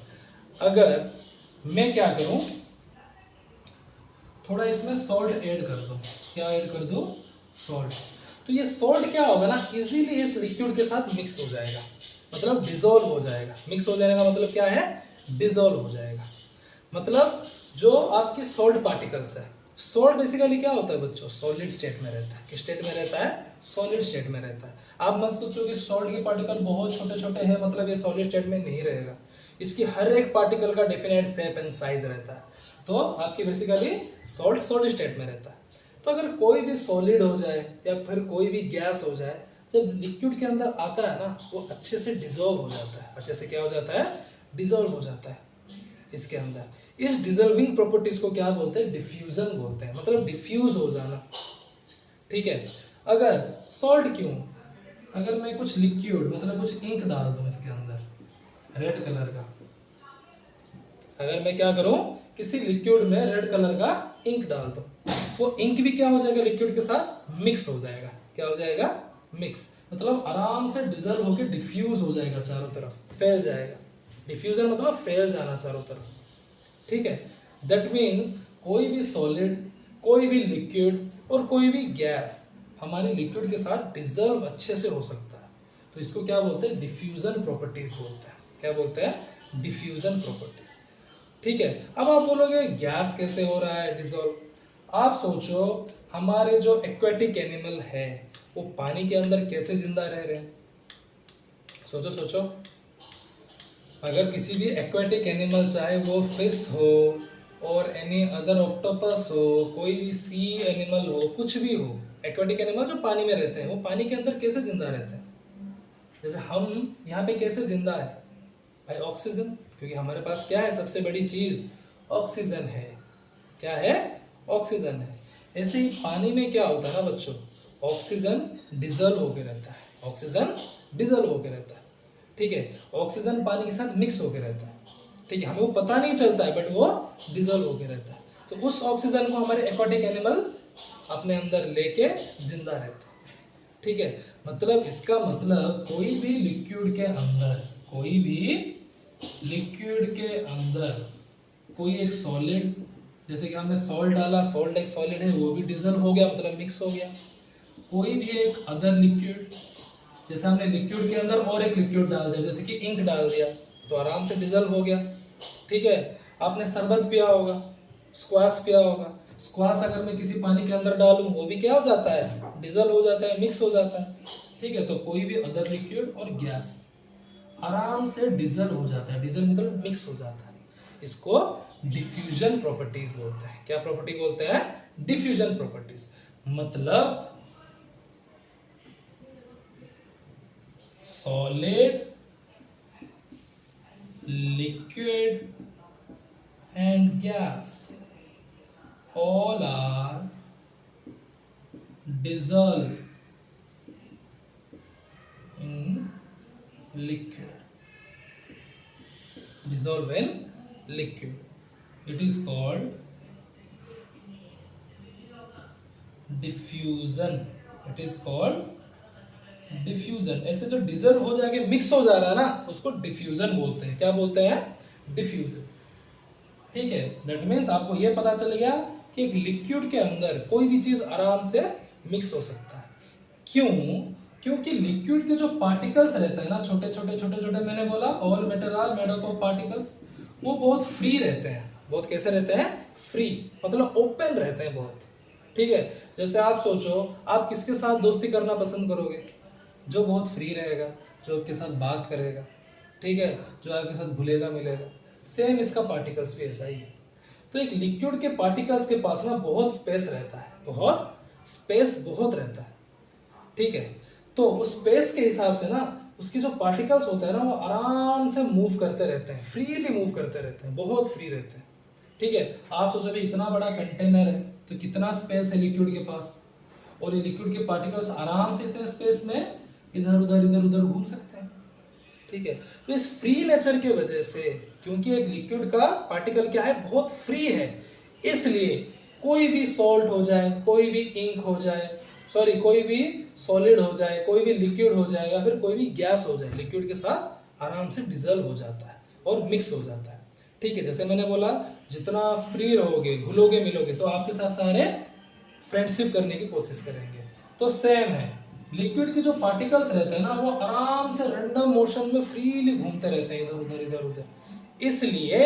अगर मैं क्या करूं, थोड़ा इसमें सॉल्ट ऐड कर दो। क्या ऐड कर दो? सॉल्ट। तो ये सॉल्ट क्या होगा ना, इजीली इस लिक्विड के साथ मिक्स हो जाएगा, मतलब डिसॉल्व हो जाएगा। मिक्स हो जाने का मतलब क्या है? डिसॉल्व हो जाएगा। मतलब जो आपकी सॉल्ट पार्टिकल्स है, सॉल्ट बेसिकली क्या होता है बच्चों, सॉलिड स्टेट में रहता है। किस स्टेट में रहता है? सॉलिड स्टेट में रहता है। आप मत सोचो कि सॉल्ट के पार्टिकल बहुत छोटे छोटे हैं, मतलब ये सॉलिड स्टेट में नहीं रहेगा। इसकी हर एक पार्टिकल का डिफिनेट शेप एंड साइज रहता है। तो आपकी बेसिकली सॉल्ट सॉलिड स्टेट में रहता है। तो अगर कोई भी सॉलिड हो जाए या फिर कोई भी गैस हो जाए, जब लिक्विड के अंदर आता है ना, वो अच्छे से डिसॉल्व हो जाता है। अच्छे से क्या हो जाता है? डिसॉल्व हो जाता है। इसके अंदर। इस डिजॉल्विंग प्रॉपर्टीज को क्या बोलते हैं? डिफ्यूजन बोलते हैं, मतलब डिफ्यूज हो जाना। ठीक है, अगर सॉल्ट क्यों, अगर मैं कुछ लिक्विड मतलब कुछ इंक डाल दूं इसके अंदर रेड कलर का, अगर मैं क्या करूं किसी लिक्विड में रेड कलर का इंक डाल दूं, वो इंक भी क्या हो जाएगा लिक्विड के साथ मिक्स हो जाएगा। क्या हो जाएगा? मिक्स, मतलब आराम से डिजॉल्व होकर डिफ्यूज हो जाएगा, चारों तरफ फैल जाएगा। डिफ्यूजन मतलब फैल जाना चारों तरफ। ठीक है, दैट मीन्स कोई भी सॉलिड, कोई भी लिक्विड और कोई भी गैस हमारे लिक्विड के साथ डिजॉल्व अच्छे से हो सकता है। तो इसको क्या बोलते हैं? डिफ्यूजन प्रॉपर्टीज बोलते हैं। क्या बोलते हैं? Diffusion properties. ठीक है, अब आप बोलोगे गैस कैसे हो रहा है डिजॉल्व? आप सोचो हमारे जो एक्वेटिक एनिमल है वो पानी के अंदर कैसे जिंदा रह रहे हैं? सोचो सोचो, अगर किसी भी एक्वेटिक एनिमल, चाहे वो फिश हो और एनी अदर ऑक्टोपस हो, कोई भी सी एनिमल हो, कुछ भी हो, एक्वेटिक एनिमल जो पानी में रहते हैं, वो पानी के अंदर कैसे जिंदा रहते हैं? जैसे हम यहाँ पे कैसे जिंदा है भाई? ऑक्सीजन, क्योंकि हमारे पास क्या है? सबसे बड़ी चीज ऑक्सीजन है। क्या है? ऑक्सीजन है। ऐसे ही पानी में क्या होता है ना बच्चों, ऑक्सीजन डिजॉल्व होकर रहता है। ऑक्सीजन डिजॉल्व होकर रहता है। ठीक है, ऑक्सीजन पानी के साथ मिक्स होकर रहता है। ठीक है, हमें वो पता नहीं चलता है बट वो डिजॉल्व होकर रहता है। तो उस ऑक्सीजन को हमारे एक्वाटिक एनिमल अपने अंदर लेके जिंदा रहते हैं। ठीक है, मतलब इसका मतलब कोई भी लिक्विड के अंदर, कोई भी लिक्विड के अंदर कोई एक सॉलिड, जैसे कि हमने सॉल्ट डाला, सॉल्ट एक सॉलिड है, वो भी डिजॉल्व हो गया, मतलब मिक्स हो गया। कोई भी एक अदर लिक्विड, जैसे हमने लिक्विड के अंदर और एक लिक्विड डाल दिया, जैसे कि इंक डाल दिया, तो आराम से डिजॉल्व हो गया। ठीक है, आपने शरबत पिया होगा, स्क्वाश पिया होगा, स्क्वाश अगर मैं किसी पानी के अंदर डालूं वो भी क्या हो जाता है? डिजॉल्व हो जाता है, मिक्स हो जाता है। ठीक है, तो कोई भी अदर लिक्विड और गैस आराम से डिजॉल्व हो जाता है। डिजॉल्व मतलब मिक्स हो जाता है। इसको डिफ्यूजन प्रॉपर्टीज बोलते हैं। क्या प्रॉपर्टी बोलते हैं? Diffusion properties. मतलब solid, liquid and gas all are dissolved in liquid. Dissolve in liquid. It is called diffusion. It is called diffusion. ऐसे जो डिजॉल्व हो जाके मिक्स हो जा रहा है ना, उसको डिफ्यूजन बोलते हैं। क्या बोलते हैं? डिफ्यूजन। ठीक है, दैट मीन्स आपको ये पता चल गया कि एक लिक्विड के अंदर कोई भी चीज आराम से मिक्स हो सकता है। क्यों? क्योंकि लिक्विड के जो पार्टिकल्स रहते हैं ना, छोटे छोटे छोटे छोटे, मैंने बोला all matter are made up of particles, वो बहुत फ्री रहते हैं। बहुत कैसे रहते हैं? फ्री, मतलब ओपन रहते हैं बहुत। ठीक है, जैसे आप सोचो आप किसके साथ दोस्ती करना पसंद करोगे? जो बहुत फ्री रहेगा, जो आपके साथ बात करेगा। ठीक है, जो आपके साथ घुलेगा मिलेगा। सेम इसका पार्टिकल्स भी ऐसा ही है। तो एक लिक्विड के पार्टिकल्स के पास ना बहुत स्पेस रहता है, बहुत स्पेस बहुत रहता है। ठीक है, तो उस स्पेस के हिसाब से ना उसके जो पार्टिकल्स होते हैं ना वो आराम से मूव करते रहते हैं, फ्रीली मूव करते रहते हैं, बहुत फ्री रहते हैं। ठीक है, आप सोचो भी इतना बड़ा कंटेनर है तो कितना स्पेस है लिक्विड के पास, और ये लिक्विड के पार्टिकल्स आराम से इतने स्पेस में इधर उधर घूम सकते हैं। ठीक है, तो इस फ्री नेचर के वजह से, क्योंकि एक लिक्विड का पार्टिकल क्या है? बहुत फ्री है, इसलिए कोई भी सॉल्ट हो जाए, कोई भी इंक हो जाए, सॉरी कोई भी सॉलिड हो जाए, कोई भी लिक्विड हो जाए, या फिर कोई भी गैस हो जाए, लिक्विड के साथ आराम से डिजॉल्व हो जाता है और मिक्स हो जाता है। ठीक है, जैसे मैंने बोला जितना फ्री रहोगे, घुलोगे मिलोगे, तो आपके साथ सारे फ्रेंडशिप करने की कोशिश करेंगे। तो सेम है, लिक्विड के जो पार्टिकल्स रहते हैं ना वो आराम से रैंडम मोशन में फ्रीली घूमते रहते हैं इधर उधर। इसलिए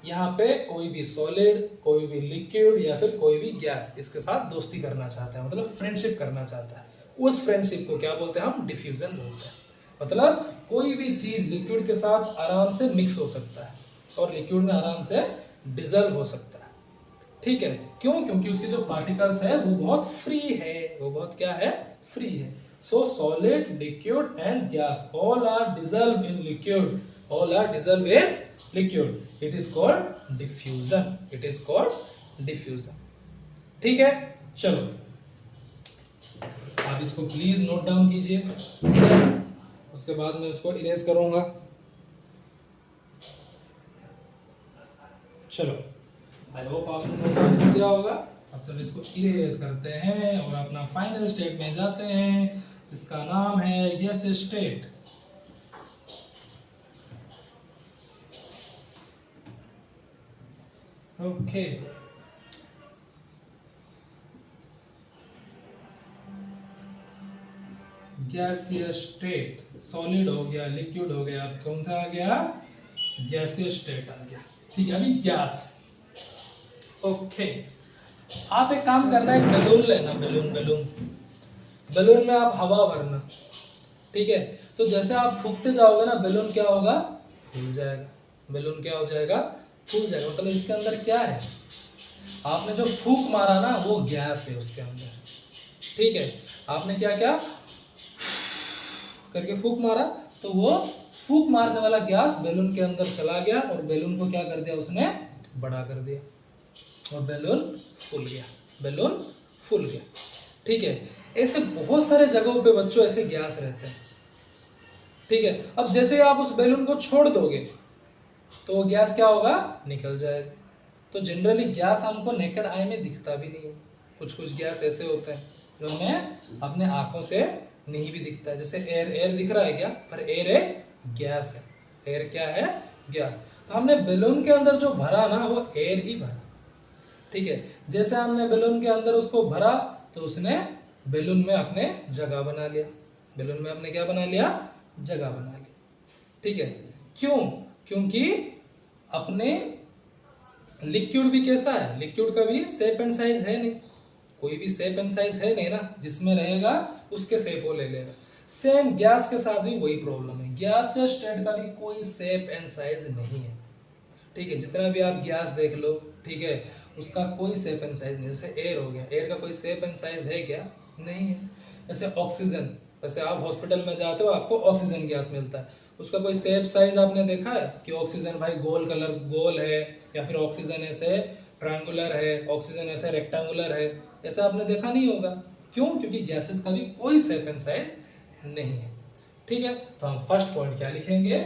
यहाँ पे कोई भी सॉलिड, कोई भी लिक्विड या फिर कोई भी गैस इसके साथ दोस्ती करना चाहता है, मतलब फ्रेंडशिप करना चाहता है। उस फ्रेंडशिप को क्या बोलते हैं? हम डिफ्यूजन बोलते हैं। मतलब कोई भी चीज लिक्विड के साथ आराम से मिक्स हो सकता है और लिक्विड में आराम से डिजॉल्व हो सकता है। ठीक है, क्यों? क्योंकि उसके जो पार्टिकल्स है वो बहुत फ्री है, वो बहुत क्या है? फ्री है। So solid, liquid and gas all are dissolve in liquid all are dissolved in liquid. It is called diffusion. It is called diffusion. ठीक है, चलो आप इसको प्लीज नोट डाउन कीजिए, उसके बाद मैं उसको इरेज करूंगा। चलो आई होप आपने नोट डाउन कर दिया होगा। अब चलो इसको इरेज करते हैं और अपना फाइनल स्टेट में जाते हैं, इसका नाम है गैस स्टेट। ओके गैसीय स्टेट, सॉलिड हो गया, लिक्विड हो गया, अब कौन सा आ गया, गैसीय स्टेट आ गया। ठीक है, अभी गैस। ओके आप एक काम करना है, बलून लेना, बलून में आप हवा भरना। ठीक है, तो जैसे आप फूकते जाओगे ना, बलून क्या होगा, फूल जाएगा। बलून क्या हो जाएगा, फूल जाएगा। मतलब इसके अंदर क्या है, आपने जो फूक मारा ना वो गैस है उसके अंदर। ठीक है, आपने क्या क्या करके फूक मारा, तो वो फूक मारने वाला गैस बैलून के अंदर चला गया और बैलून को क्या कर दिया, उसने बड़ा कर दिया और बैलून फूल गया, बैलून फूल गया। ठीक है, ऐसे बहुत सारे जगहों पे बच्चों ऐसे गैस रहते हैं। ठीक है, अब जैसे आप उस बैलून को छोड़ दोगे तो वो गैस क्या होगा, निकल जाएगा। तो जनरली गैस हमको नेकेड आई में दिखता भी नहीं है। कुछ कुछ गैस ऐसे होते हैं जो हमें अपने आंखों से नहीं भी दिखता है। जैसे एयर, एयर दिख रहा है क्या, पर एयर एक गैस है। एयर क्या है, गैस। तो हमने बैलून के अंदर जो भरा ना वो एयर ही भरा। ठीक है, जैसे हमने बैलून के अंदर उसको भरा तो उसने बैलून में अपने जगह बना लिया। बैलून में अपने क्या बना लिया, जगह बना लिया। ठीक है, क्यों, क्योंकि अपने लिक्विड भी कैसा है, लिक्विड का भी शेप एंड साइज है नहीं। कोई भी शेप एंड साइज है नहीं ना, जिसमें रहेगा उसके शेप वो ले लेगा। सेम गैस के साथ भी वही प्रॉब्लम है, गैस या स्टेट का भी कोई शेप एंड साइज नहीं है। ठीक है, जितना भी आप गैस देख लो, ठीक है, उसका कोई शेप एंड साइज नहीं। जैसे एयर हो गया, एयर का कोई शेप एंड साइज है क्या, नहीं है। जैसे ऑक्सीजन, वैसे आप हॉस्पिटल में जाते हो आपको ऑक्सीजन गैस मिलता है, उसका कोई शेप साइज आपने देखा है कि ऑक्सीजन भाई गोल कलर गोल है, या फिर ऑक्सीजन ऐसे ट्रायंगुलर है, ऑक्सीजन ऐसे रेक्टेंगुलर है, ऐसा आपने देखा नहीं होगा। क्यों, क्योंकि गैसेस का भी कोई शेप एंड साइज नहीं है। ठीक है, तो हम फर्स्ट पॉइंट क्या लिखेंगे,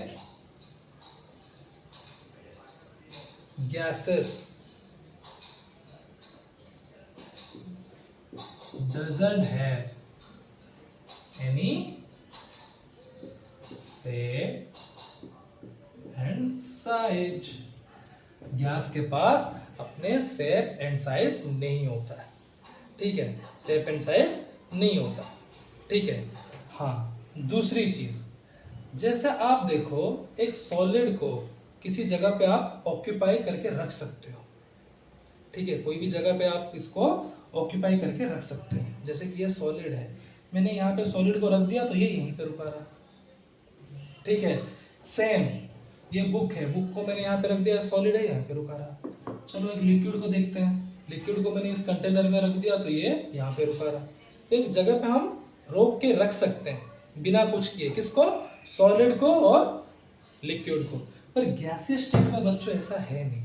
gases doesn't have any shape and size। Gas के पास अपने शेप एंड साइज नहीं होता है। ठीक है, शेप एंड साइज नहीं होता। ठीक है, हाँ दूसरी चीज, जैसे आप देखो एक सॉलिड को किसी जगह पे आप ऑक्यूपाई करके रख सकते हो। ठीक है, कोई भी जगह पे आप इसको ऑक्यूपाई करके रख सकते हो। जैसे कि ये सॉलिड है, मैंने यहाँ पे सॉलिड को रख दिया तो ये यहीं पे रुका रहा। ठीक है, सेम ये बुक है, बुक को मैंने यहाँ पे रख दिया, सॉलिड है, यहाँ पे रुका रहा। चलो एक लिक्विड को देखते हैं, लिक्विड को मैंने इस कंटेनर में रख दिया तो ये यहाँ पे रुका रहा। तो एक जगह पे हम रोक के रख सकते हैं बिना कुछ किए, किसको, सॉलिड को और लिक्विड को। पर गैसीय स्टेट में बच्चों ऐसा है नहीं।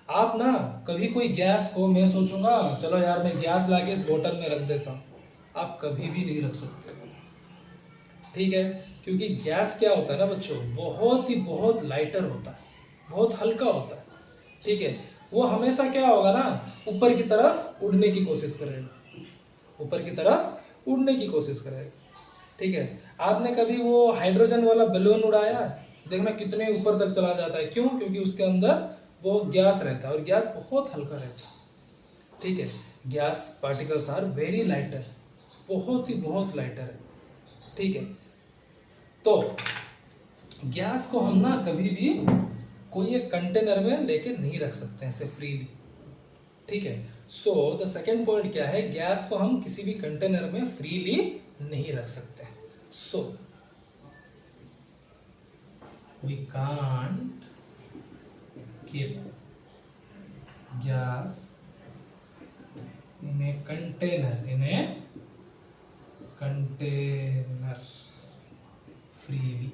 आप ना कभी कोई गैस को, मैं सोचूंगा चलो यार मैं गैस लाके इस बोतल में रख देता हूँ, आप कभी भी नहीं रख सकते। ठीक है, क्योंकि गैस क्या होता है ना बच्चों, बहुत ही बहुत लाइटर होता है, बहुत हल्का होता है। ठीक है, वो हमेशा क्या होगा ना, ऊपर की तरफ उड़ने की कोशिश करेगा, ऊपर की तरफ उड़ने की कोशिश करेगा। ठीक है, आपने कभी वो हाइड्रोजन वाला बैलून उड़ाया, देखना कितने ऊपर तक चला जाता है। क्यों, क्योंकि उसके अंदर वो गैस रहता है और गैस बहुत हल्का रहता है। ठीक है, gas particles are very lighter, बहुत ही बहुत लाइटर है। ठीक है, तो गैस को हम ना कभी भी कोई एक कंटेनर में लेके नहीं रख सकते ऐसे फ्रीली। ठीक है, सो द सेकेंड पॉइंट क्या है, गैस को हम किसी भी कंटेनर में फ्रीली नहीं रख सकते। So we can't keep gas in a container freely।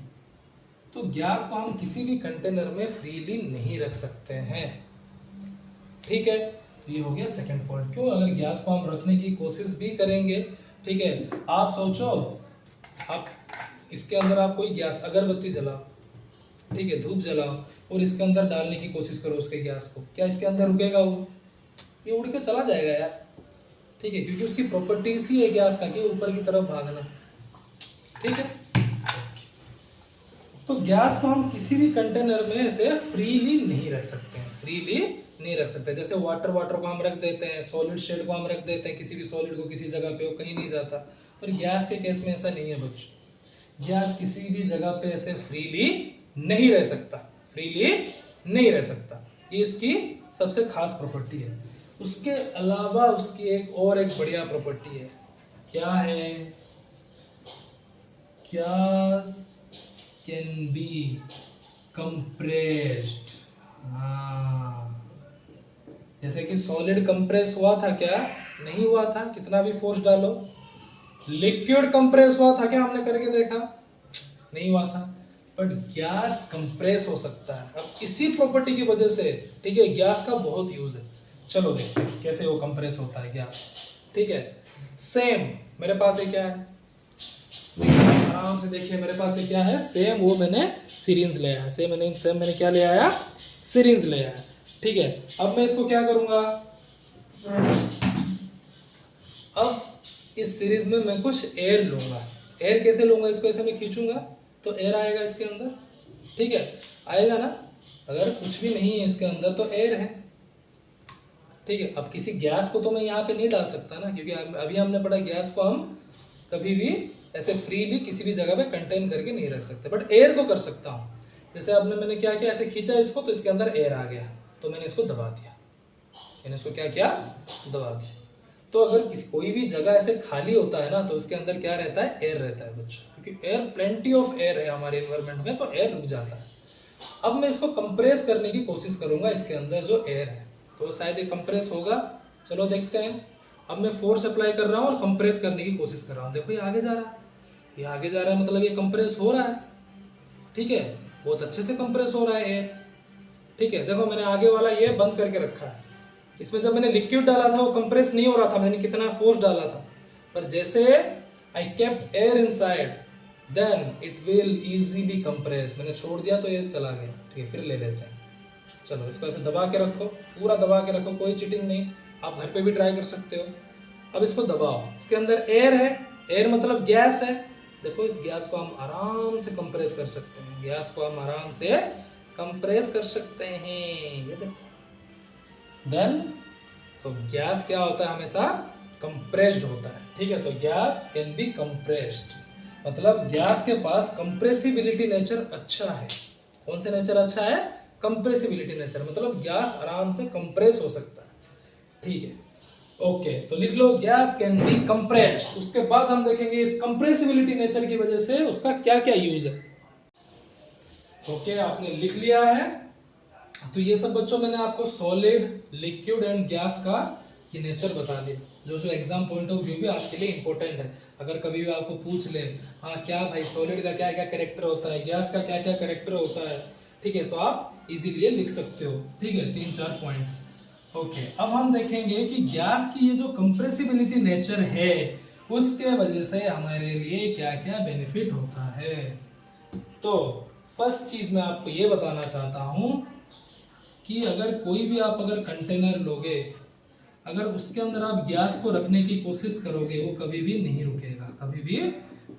तो गैस को हम किसी भी कंटेनर में फ्रीली नहीं रख सकते हैं, ठीक है। तो ये हो गया सेकंड पॉइंट। क्यों? अगर गैस को हम रखने की कोशिश भी करेंगे, ठीक है, आप सोचो आप इसके अंदर आप कोई गैस अगरबत्ती जलाओ, ठीक है, धूप जलाओ और इसके अंदर डालने की कोशिश करो उसके गैस को, क्या इसके अंदर रुकेगा वो? ये उड़ के चला जाएगा यार, ठीक है, क्योंकि उसकी प्रॉपर्टीज ही है गैस का कि ऊपर की तरफ भागना, ठीक है। तो गैस को हम किसी भी कंटेनर में ऐसे फ्रीली नहीं रख सकते हैं, फ्रीली नहीं रख सकते। जैसे वाटर को हम रख देते हैं, सॉलिड शेड को हम रख देते हैं, किसी भी सॉलिड को किसी जगह पे वो कहीं नहीं जाता। पर गैस के केस में ऐसा नहीं है बच्चों, गैस किसी भी जगह पे ऐसे फ्रीली नहीं रह सकता, फ्रीली नहीं रह सकता। ये इसकी सबसे खास प्रॉपर्टी है। उसके अलावा उसकी एक बढ़िया प्रॉपर्टी है, क्या है? Gas can be compressed. जैसे कि सॉलिड कंप्रेस हुआ था क्या? नहीं हुआ था, कितना भी फोर्स डालो। लिक्विड कंप्रेस हुआ था क्या? हमने करके देखा, नहीं हुआ था। बट गैस कंप्रेस हो सकता है। अब इसी प्रॉपर्टी की वजह से, ठीक है, गैस का बहुत यूज है। चलो देखते हैं कैसे वो कंप्रेस होता है गैस, ठीक है। सेम मेरे पास ये क्या है, आराम से देखिए, मेरे पास ये क्या है, सेम वो मैंने सिरिंज ले आया, सेम मैंने क्या ले आया, सिरिंज ले आया, ठीक है। अब मैं इसको क्या करूंगा, अब इस सीरीज में मैं कुछ एयर लूंगा। एयर कैसे लूंगा? इसको ऐसे मैं खींचूंगा तो एयर आएगा इसके अंदर, ठीक है, आएगा ना। अगर कुछ भी नहीं है इसके अंदर तो एयर है, ठीक है। अब किसी गैस को तो मैं यहाँ पे नहीं डाल सकता ना, क्योंकि अभी हमने पढ़ा गैस को हम कभी भी ऐसे फ्रीली किसी भी जगह पे कंटेन करके नहीं रख सकते। बट एयर को कर सकता हूँ। जैसे अब मैंने क्या किया, ऐसे खींचा इसको तो इसके अंदर एयर आ गया, तो मैंने इसको दबा दिया, मैंने इसको क्या किया, दबा दिया। तो अगर कोई भी जगह ऐसे खाली होता है ना, तो उसके अंदर क्या रहता है, एयर रहता है बच्चों, क्योंकि एयर प्लेंटी ऑफ एयर है हमारे एनवायरनमेंट में, तो एयर रुक जाता है। अब मैं इसको कंप्रेस करने की कोशिश करूंगा, इसके अंदर जो एयर है तो शायद ये कंप्रेस होगा। चलो देखते हैं। अब मैं फोर्स अप्लाई कर रहा हूँ और कंप्रेस करने की कोशिश कर रहा हूँ। देखो ये आगे जा रहा है, ये आगे जा रहा है, मतलब ये कंप्रेस हो रहा है, ठीक है, बहुत अच्छे से कंप्रेस हो रहा है एयर, ठीक है। देखो मैंने आगे वाला ये बंद करके रखा है। इसमें जब मैंने लिक्विड डाला था वो कंप्रेस नहीं हो रहा था, मैंने कितना फोर्स डाला था। पर जैसे I kept air inside then it will easily compress. मैंने छोड़ दिया तो ये चला गया, ठीक है। फिर ले लेते हैं। चलो इसको ऐसे दबा के रखो, पूरा दबा के रखो, कोई चीटिंग नहीं। आप घर पे भी ट्राई कर सकते हो। अब इसको दबाओ, इसके अंदर एयर है, एयर मतलब गैस है। देखो इस गैस को हम आराम से कंप्रेस कर सकते हैं, गैस को हम आराम से कंप्रेस कर सकते हैं, ये देखो। देन तो गैस क्या होता है, हमेशा कंप्रेस्ड होता है, ठीक है। तो गैस कैन बी कंप्रेस्ड, मतलब गैस के पास कंप्रेसिबिलिटी नेचर अच्छा है। कौन से नेचर अच्छा है? कंप्रेसिबिलिटी नेचर, मतलब गैस आराम से कंप्रेस हो सकता है, ठीक है। ओके, तो लिख लो गैस कैन बी कंप्रेस्ड। उसके बाद हम देखेंगे इस कंप्रेसिबिलिटी नेचर की वजह से उसका क्या क्या यूज है। ओके, आपने लिख लिया है। तो ये सब बच्चों मैंने आपको सॉलिड, लिक्विड एंड गैस का ये नेचर बता दिया, जो जो एग्जाम पॉइंट ऑफ व्यू भी आपके लिए इंपॉर्टेंट है। अगर कभी भी आपको पूछ ले, हाँ क्या भाई सॉलिड का क्या क्या कैरेक्टर होता है, गैस का क्या क्या कैरेक्टर होता है, ठीक है, तो आप इजीली लिख सकते हो, ठीक है, 3-4 पॉइंट। ओके, अब हम देखेंगे कि गैस की ये जो कंप्रेसिबिलिटी नेचर है उसके वजह से हमारे लिए क्या क्या बेनिफिट होता है। तो फर्स्ट चीज मैं आपको ये बताना चाहता हूं कि अगर कोई भी आप अगर कंटेनर लोगे, अगर उसके अंदर आप गैस को रखने की कोशिश करोगे, वो कभी भी नहीं रुकेगा, कभी भी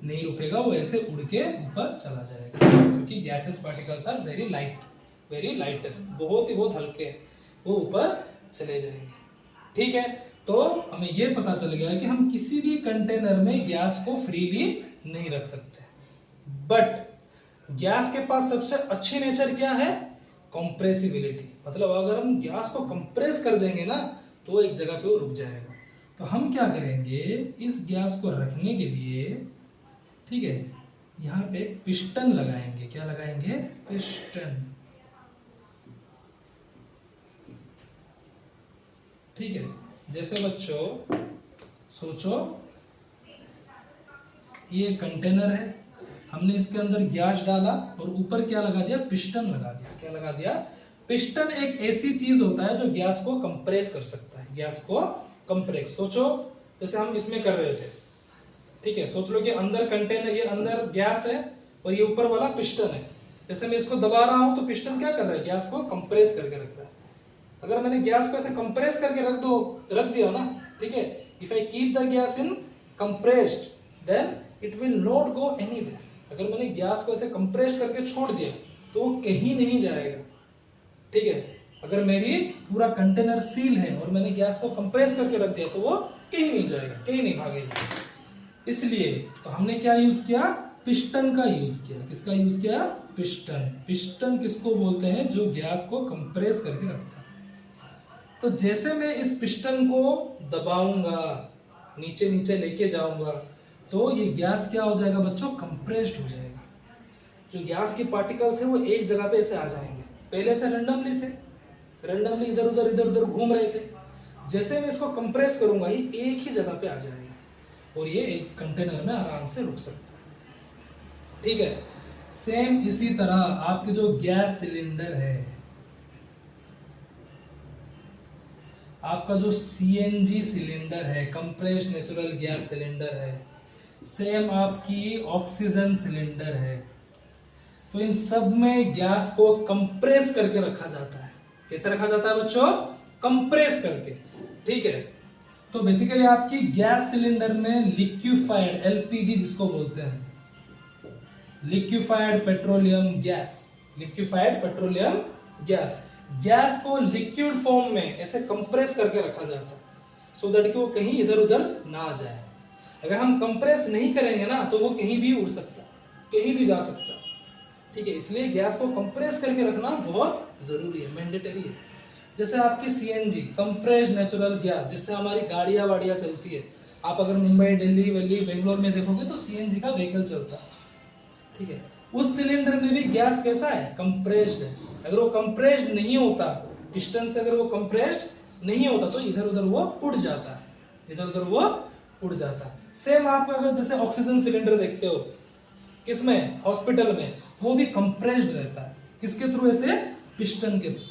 नहीं रुकेगा, वो ऐसे उड़ के ऊपर चला जाएगा, क्योंकि gases particles are very light, बहुत हल्के, वो ऊपर चले जाएंगे, ठीक है। तो हमें ये पता चल गया कि हम किसी भी कंटेनर में गैस को फ्रीली नहीं रख सकते। बट गैस के पास सबसे अच्छी नेचर क्या है? कंप्रेसिबिलिटी, मतलब अगर हम गैस को कंप्रेस कर देंगे ना तो एक जगह पे वो रुक जाएगा। तो हम क्या करेंगे, इस गैस को रखने के लिए, ठीक है, यहाँ पे पिस्टन लगाएंगे। क्या लगाएंगे? पिस्टन, ठीक है। जैसे बच्चों सोचो ये कंटेनर है, हमने इसके अंदर गैस डाला और ऊपर क्या लगा दिया, पिस्टन लगा दिया। क्या लगा दिया, पिस्टन एक ऐसी चीज होता है जो गैस को कंप्रेस कर सकता है, गैस को कंप्रेस। सोचो जैसे हम इसमें कर रहे थे, ठीक है, सोच लो कि अंदर कंटेनर, ये अंदर गैस है और ये ऊपर वाला पिस्टन है। जैसे मैं इसको दबा रहा हूं तो पिस्टन क्या कर रहा है, गैस को कंप्रेस करके रख रहा है। अगर मैंने गैस को ऐसे कंप्रेस करके रख दिया ना, ठीक है, if I keep the gas in compressed then it will not go anywhere. अगर मैंने गैस को ऐसे कंप्रेस करके छोड़ दिया तो वो कहीं नहीं जाएगा, ठीक है। अगर मेरी पूरा कंटेनर सील है और मैंने गैस को कंप्रेस करके रख दिया तो वो कहीं नहीं जाएगा, कहीं नहीं भागेगा। इसलिए तो हमने क्या यूज किया, पिस्टन का यूज किया। किसका यूज किया, पिस्टन। पिस्टन किसको बोलते हैं, जो गैस को कंप्रेस करके रखता है। तो जैसे मैं इस पिस्टन को दबाऊंगा, नीचे नीचे लेके जाऊंगा, तो ये गैस क्या हो जाएगा बच्चों, कंप्रेस्ड हो जाएगा। जो गैस के पार्टिकल्स हैं वो एक जगह पे ऐसे आ जाएंगे। पहले से रैंडमली थे, रैंडमली इधर उधर घूम रहे थे। जैसे मैं इसको कंप्रेस करूंगा ये एक ही जगह पे आ जाएगा और ये एक कंटेनर में आराम से रुक सकता है, ठीक है। सेम इसी तरह आपके जो गैस सिलेंडर है, आपका जो सीएनजी सिलेंडर है, कंप्रेस्ड नेचुरल गैस सिलेंडर है, सेम आपकी ऑक्सीजन सिलेंडर है, तो इन सब में गैस को कंप्रेस करके रखा जाता है। कैसे रखा जाता है बच्चों, कंप्रेस करके, ठीक है। तो बेसिकली आपकी गैस सिलेंडर में लिक्विफाइड एलपीजी जिसको बोलते हैं, liquefied petroleum gas, liquefied petroleum gas, gas को लिक्विड फॉर्म में ऐसे कंप्रेस करके रखा जाता है सो दैट कि वो कहीं इधर उधर ना जाए। अगर हम कंप्रेस नहीं करेंगे ना तो वो कहीं भी उड़ सकता, कहीं भी जा सकता, ठीक है। इसलिए गैस को कंप्रेस करके रखना बहुत जरूरी है, मैंडेटरी है। जैसे आपकी सीएनजी कंप्रेस्ड नेचुरल गैस, जिससे हमारी गाड़ियां वाड़ियां चलती है। आप अगर मुंबई, दिल्ली, बेंगलोर में देखोगे तो सीएनजी का व्हीकल चलता है, ठीक है। उस सिलेंडर में भी गैस कैसा है, कंप्रेस्ड है। अगर वो कंप्रेस्ड नहीं होता, पिस्टन से अगर वो कंप्रेस्ड नहीं होता तो इधर उधर वो उड़ जाता है, इधर उधर वो उड़ जाता है। सेम आप अगर जैसे ऑक्सीजन सिलेंडर देखते हो किसमें, हॉस्पिटल में, वो भी कंप्रेस्ड रहता है। किसके थ्रू, ऐसे पिस्टन के थ्रू।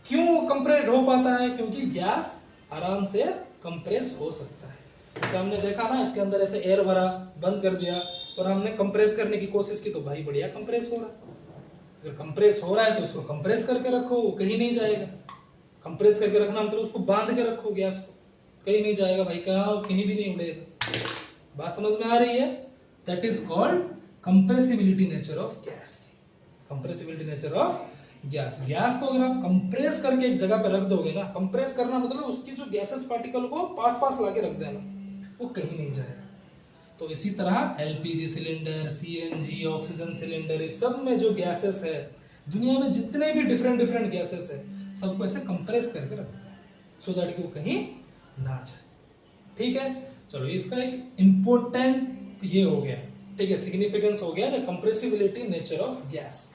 क्यों वो कंप्रेस्ड हो पाता है, क्योंकि गैस आराम से कंप्रेस हो सकता है। जैसे हमने देखा ना, इसके अंदर ऐसे एयर भरा, बंद कर दिया और हमने कंप्रेस करने की कोशिश की तो भाई बढ़िया कंप्रेस हो रहा है। अगर कंप्रेस हो रहा है तो उसको कंप्रेस करके रखो, वो कहीं नहीं जाएगा। कंप्रेस करके रखना मतलब उसको बांध के रखो गैस को, कहीं नहीं जाएगा भाई, कहीं भी नहीं उड़ेगा। बात समझ में आ रही है, that is called compressibility nature of gas, compressibility nature of gas. Gas को अगर आप कंप्रेस करके एक जगह पे रख दोगे ना, कंप्रेस करना मतलब उसकी जो गैसेस पार्टिकल को पास पास लाके रख देना, वो कहीं नहीं जाएगा। तो इसी तरह LPG cylinder, CNG, oxygen cylinder, इस सब में जो गैसेस है, दुनिया में जितने भी डिफरेंट गैसेस है, सबको ऐसे कंप्रेस करके रखते हैं सो दैट कि वो कहीं ना जाए, ठीक है। चलो इसका एक इंपॉर्टेंट ये हो गया, ठीक है, सिग्निफिकेंस हो गया, the compressibility nature of gas,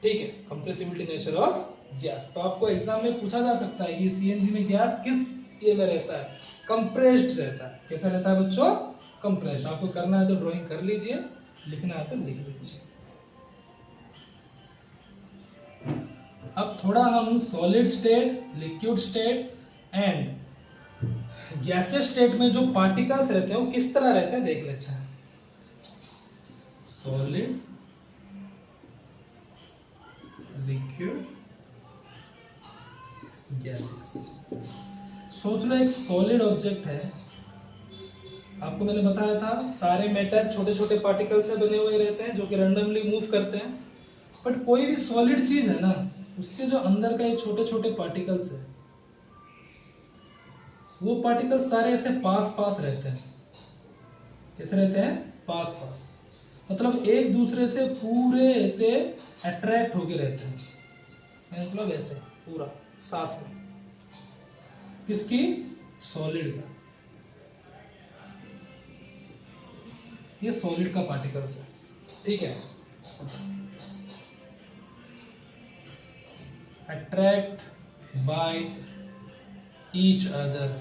ठीक है, कंप्रेसिबिलिटी नेचर ऑफ गैस। तो आपको एग्जाम में पूछा जा सकता है ये सीएनजी में गैस किस ये में रहता है, कंप्रेस्ड रहता है। कैसा रहता है बच्चों, कंप्रेस्ड। आपको करना है तो ड्राइंग कर लीजिए, लिखना है तो लिख लीजिए। अब थोड़ा हम solid state, liquid state and gases state में जो पार्टिकल्स रहते हैं वो किस तरह रहते हैं देख लेते हैं। Solid, liquid, gases. सोच लो एक सॉलिड ऑब्जेक्ट है, आपको मैंने बताया था सारे मैटर छोटे छोटे पार्टिकल से बने हुए रहते हैं जो कि रैंडमली मूव करते हैं। बट कोई भी सॉलिड चीज है ना, उसके जो अंदर का ये छोटे छोटे पार्टिकल्स है, वो पार्टिकल्स सारे ऐसे पास पास रहते हैं। कैसे रहते हैं, पास पास, मतलब एक दूसरे से पूरे ऐसे अट्रैक्ट होके रहते हैं, मतलब ऐसे पूरा साथ में। किसकी, सॉलिड का। ये सॉलिड का पार्टिकल्स है, ठीक है। अट्रैक्ट बाय ईच अदर,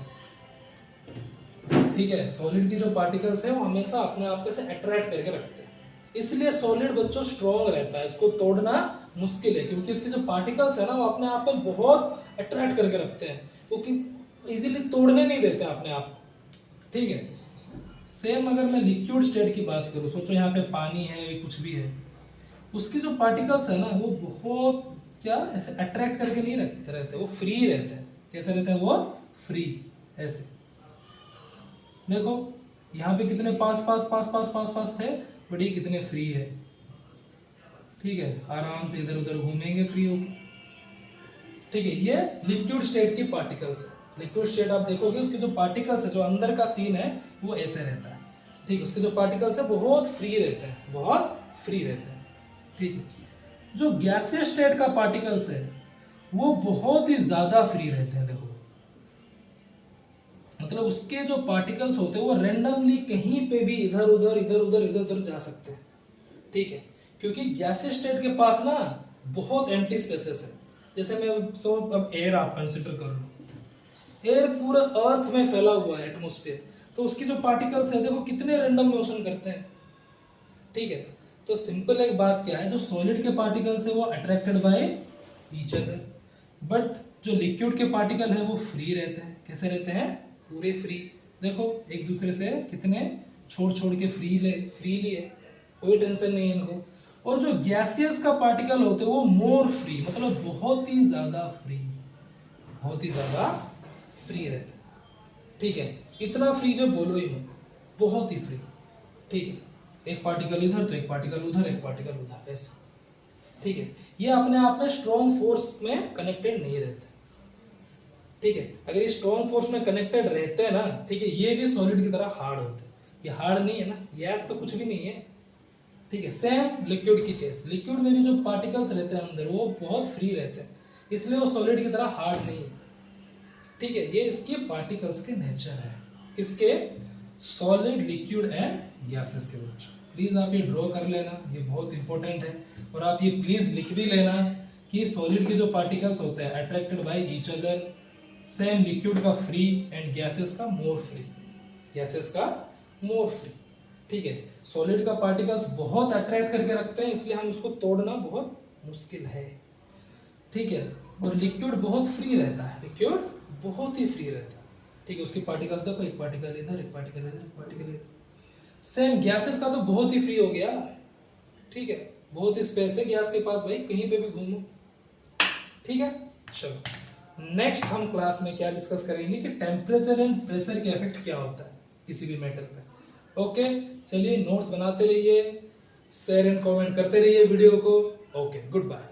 ठीक है। सॉलिड की जो पार्टिकल्स है वो हमेशा अपने आप को से अट्रैक्ट करके रखते हैं। इसलिए सॉलिड बच्चों स्ट्रॉन्ग रहता है, इसको तोड़ना मुश्किल है, क्योंकि इसके जो पार्टिकल्स है ना वो अपने आप में बहुत अट्रैक्ट करके रखते हैं, क्योंकि इजीली तोड़ने नहीं देते अपने आप को। ठीक है, सेम अगर मैं लिक्विड स्टेट की बात करूं, सोचो यहाँ पे पानी है, कुछ भी है, उसके जो पार्टिकल्स है ना वो बहुत क्या ऐसे अट्रैक्ट करके नहीं रखते रहते, वो फ्री रहते हैं। कैसे रहते हैं वो? फ्री। ऐसे देखो यहाँ पे कितने पास पास पास पास पास पास थे, बट ये कितने फ्री है। ठीक है, आराम से इधर उधर घूमेंगे फ्री होके। ठीक है, ये लिक्विड स्टेट की पार्टिकल्स है। लिक्विड स्टेट आप देखोगे उसके जो पार्टिकल्स है, जो अंदर का सीन है वो ऐसे रहता है। ठीक है, उसके जो पार्टिकल्स है बहुत फ्री रहते हैं, बहुत फ्री रहते हैं। ठीक है, जो गैसियस स्टेट का पार्टिकल्स है वो बहुत ही ज्यादा फ्री रहते हैं। देखो मतलब उसके जो पार्टिकल्स होते हैं वो रैंडमली कहीं पे भी इधर उधर इधर उधर इधर उधर जा सकते हैं। ठीक है, क्योंकि गैसियस स्टेट के पास ना बहुत एम्प्टी स्पेसेस है। जैसे मैं अब एयर आप कंसिडर कर लो, एयर पूरा अर्थ में फैला हुआ है, एटमोस्फेयर, तो उसकी जो पार्टिकल्स है देखो कितने रैंडम मोशन करते हैं। ठीक है, तो सिंपल एक बात क्या है, जो सॉलिड के पार्टिकल्स है वो attracted by each other, but जो लिक्विड के पार्टिकल है वो फ्री रहते हैं। कैसे रहते हैं? पूरे फ्री। देखो एक दूसरे से कितने छोड़ छोड़ के फ्रीली है, कोई टेंशन नहीं है इनको। और जो गैसियस का पार्टिकल होते हैं वो मोर फ्री, मतलब बहुत ही ज्यादा फ्री, बहुत ही ज्यादा फ्री रहते हैं। ठीक है, इतना फ्री जो बोलो ही मत, बहुत ही फ्री। ठीक है, एक पार्टिकल इधर तो एक पार्टिकल उधर, एक पार्टिकल उधर, ऐसे। ठीक है, ये अपने आप में स्ट्रॉन्ग फोर्स में कनेक्टेड नहीं रहते। ठीक है, अगर ये स्ट्रॉन्ग फोर्स में कनेक्टेड रहते हैं ना, ठीक है, ये भी सॉलिड की तरह हार्ड होते हैं। ये हार्ड नहीं है ना, गैस तो कुछ भी नहीं है। ठीक है, सेम लिक्विड की केस, लिक्विड में भी जो पार्टिकल्स रहते हैं अंदर वो बहुत फ्री रहते हैं, इसलिए वो सॉलिड की तरह हार्ड नहीं है। ठीक है, ये इसके पार्टिकल्स के नेचर है, किसके? सॉलिड, लिक्विड एंड गैसेस के बीच। प्लीज आप ये ड्रॉ कर लेना, ये बहुत इंपॉर्टेंट है। और आप ये प्लीज लिख भी लेना कि सॉलिड के जो पार्टिकल्स होते हैं attracted by each other, same liquid का फ्री एंड गैसेस का मोर फ्री, गैसेस का मोर फ्री। ठीक है, सॉलिड का पार्टिकल्स बहुत अट्रैक्ट करके रखते हैं, इसलिए हम उसको तोड़ना बहुत मुश्किल है। ठीक है, और लिक्विड बहुत फ्री रहता है, लिक्विड बहुत ही फ्री रहता है। ठीक है, उसके पार्टिकल्स देखो, एक पार्टिकल इधर, एक पार्टिकल इधर, एक पार्टिकल इधर। सेम गैसेस का तो बहुत ही फ्री हो गया। ठीक है, बहुत ही स्पेस है गैस के पास भाई, कहीं पे भी घूमो। ठीक है, चलो नेक्स्ट हम क्लास में क्या डिस्कस करेंगे कि टेम्परेचर एंड प्रेशर के इफेक्ट क्या होता है किसी भी मेटल पे। ओके, चलिए नोट्स बनाते रहिए, शेयर एंड कमेंट करते रहिए वीडियो को। Okay, good bye.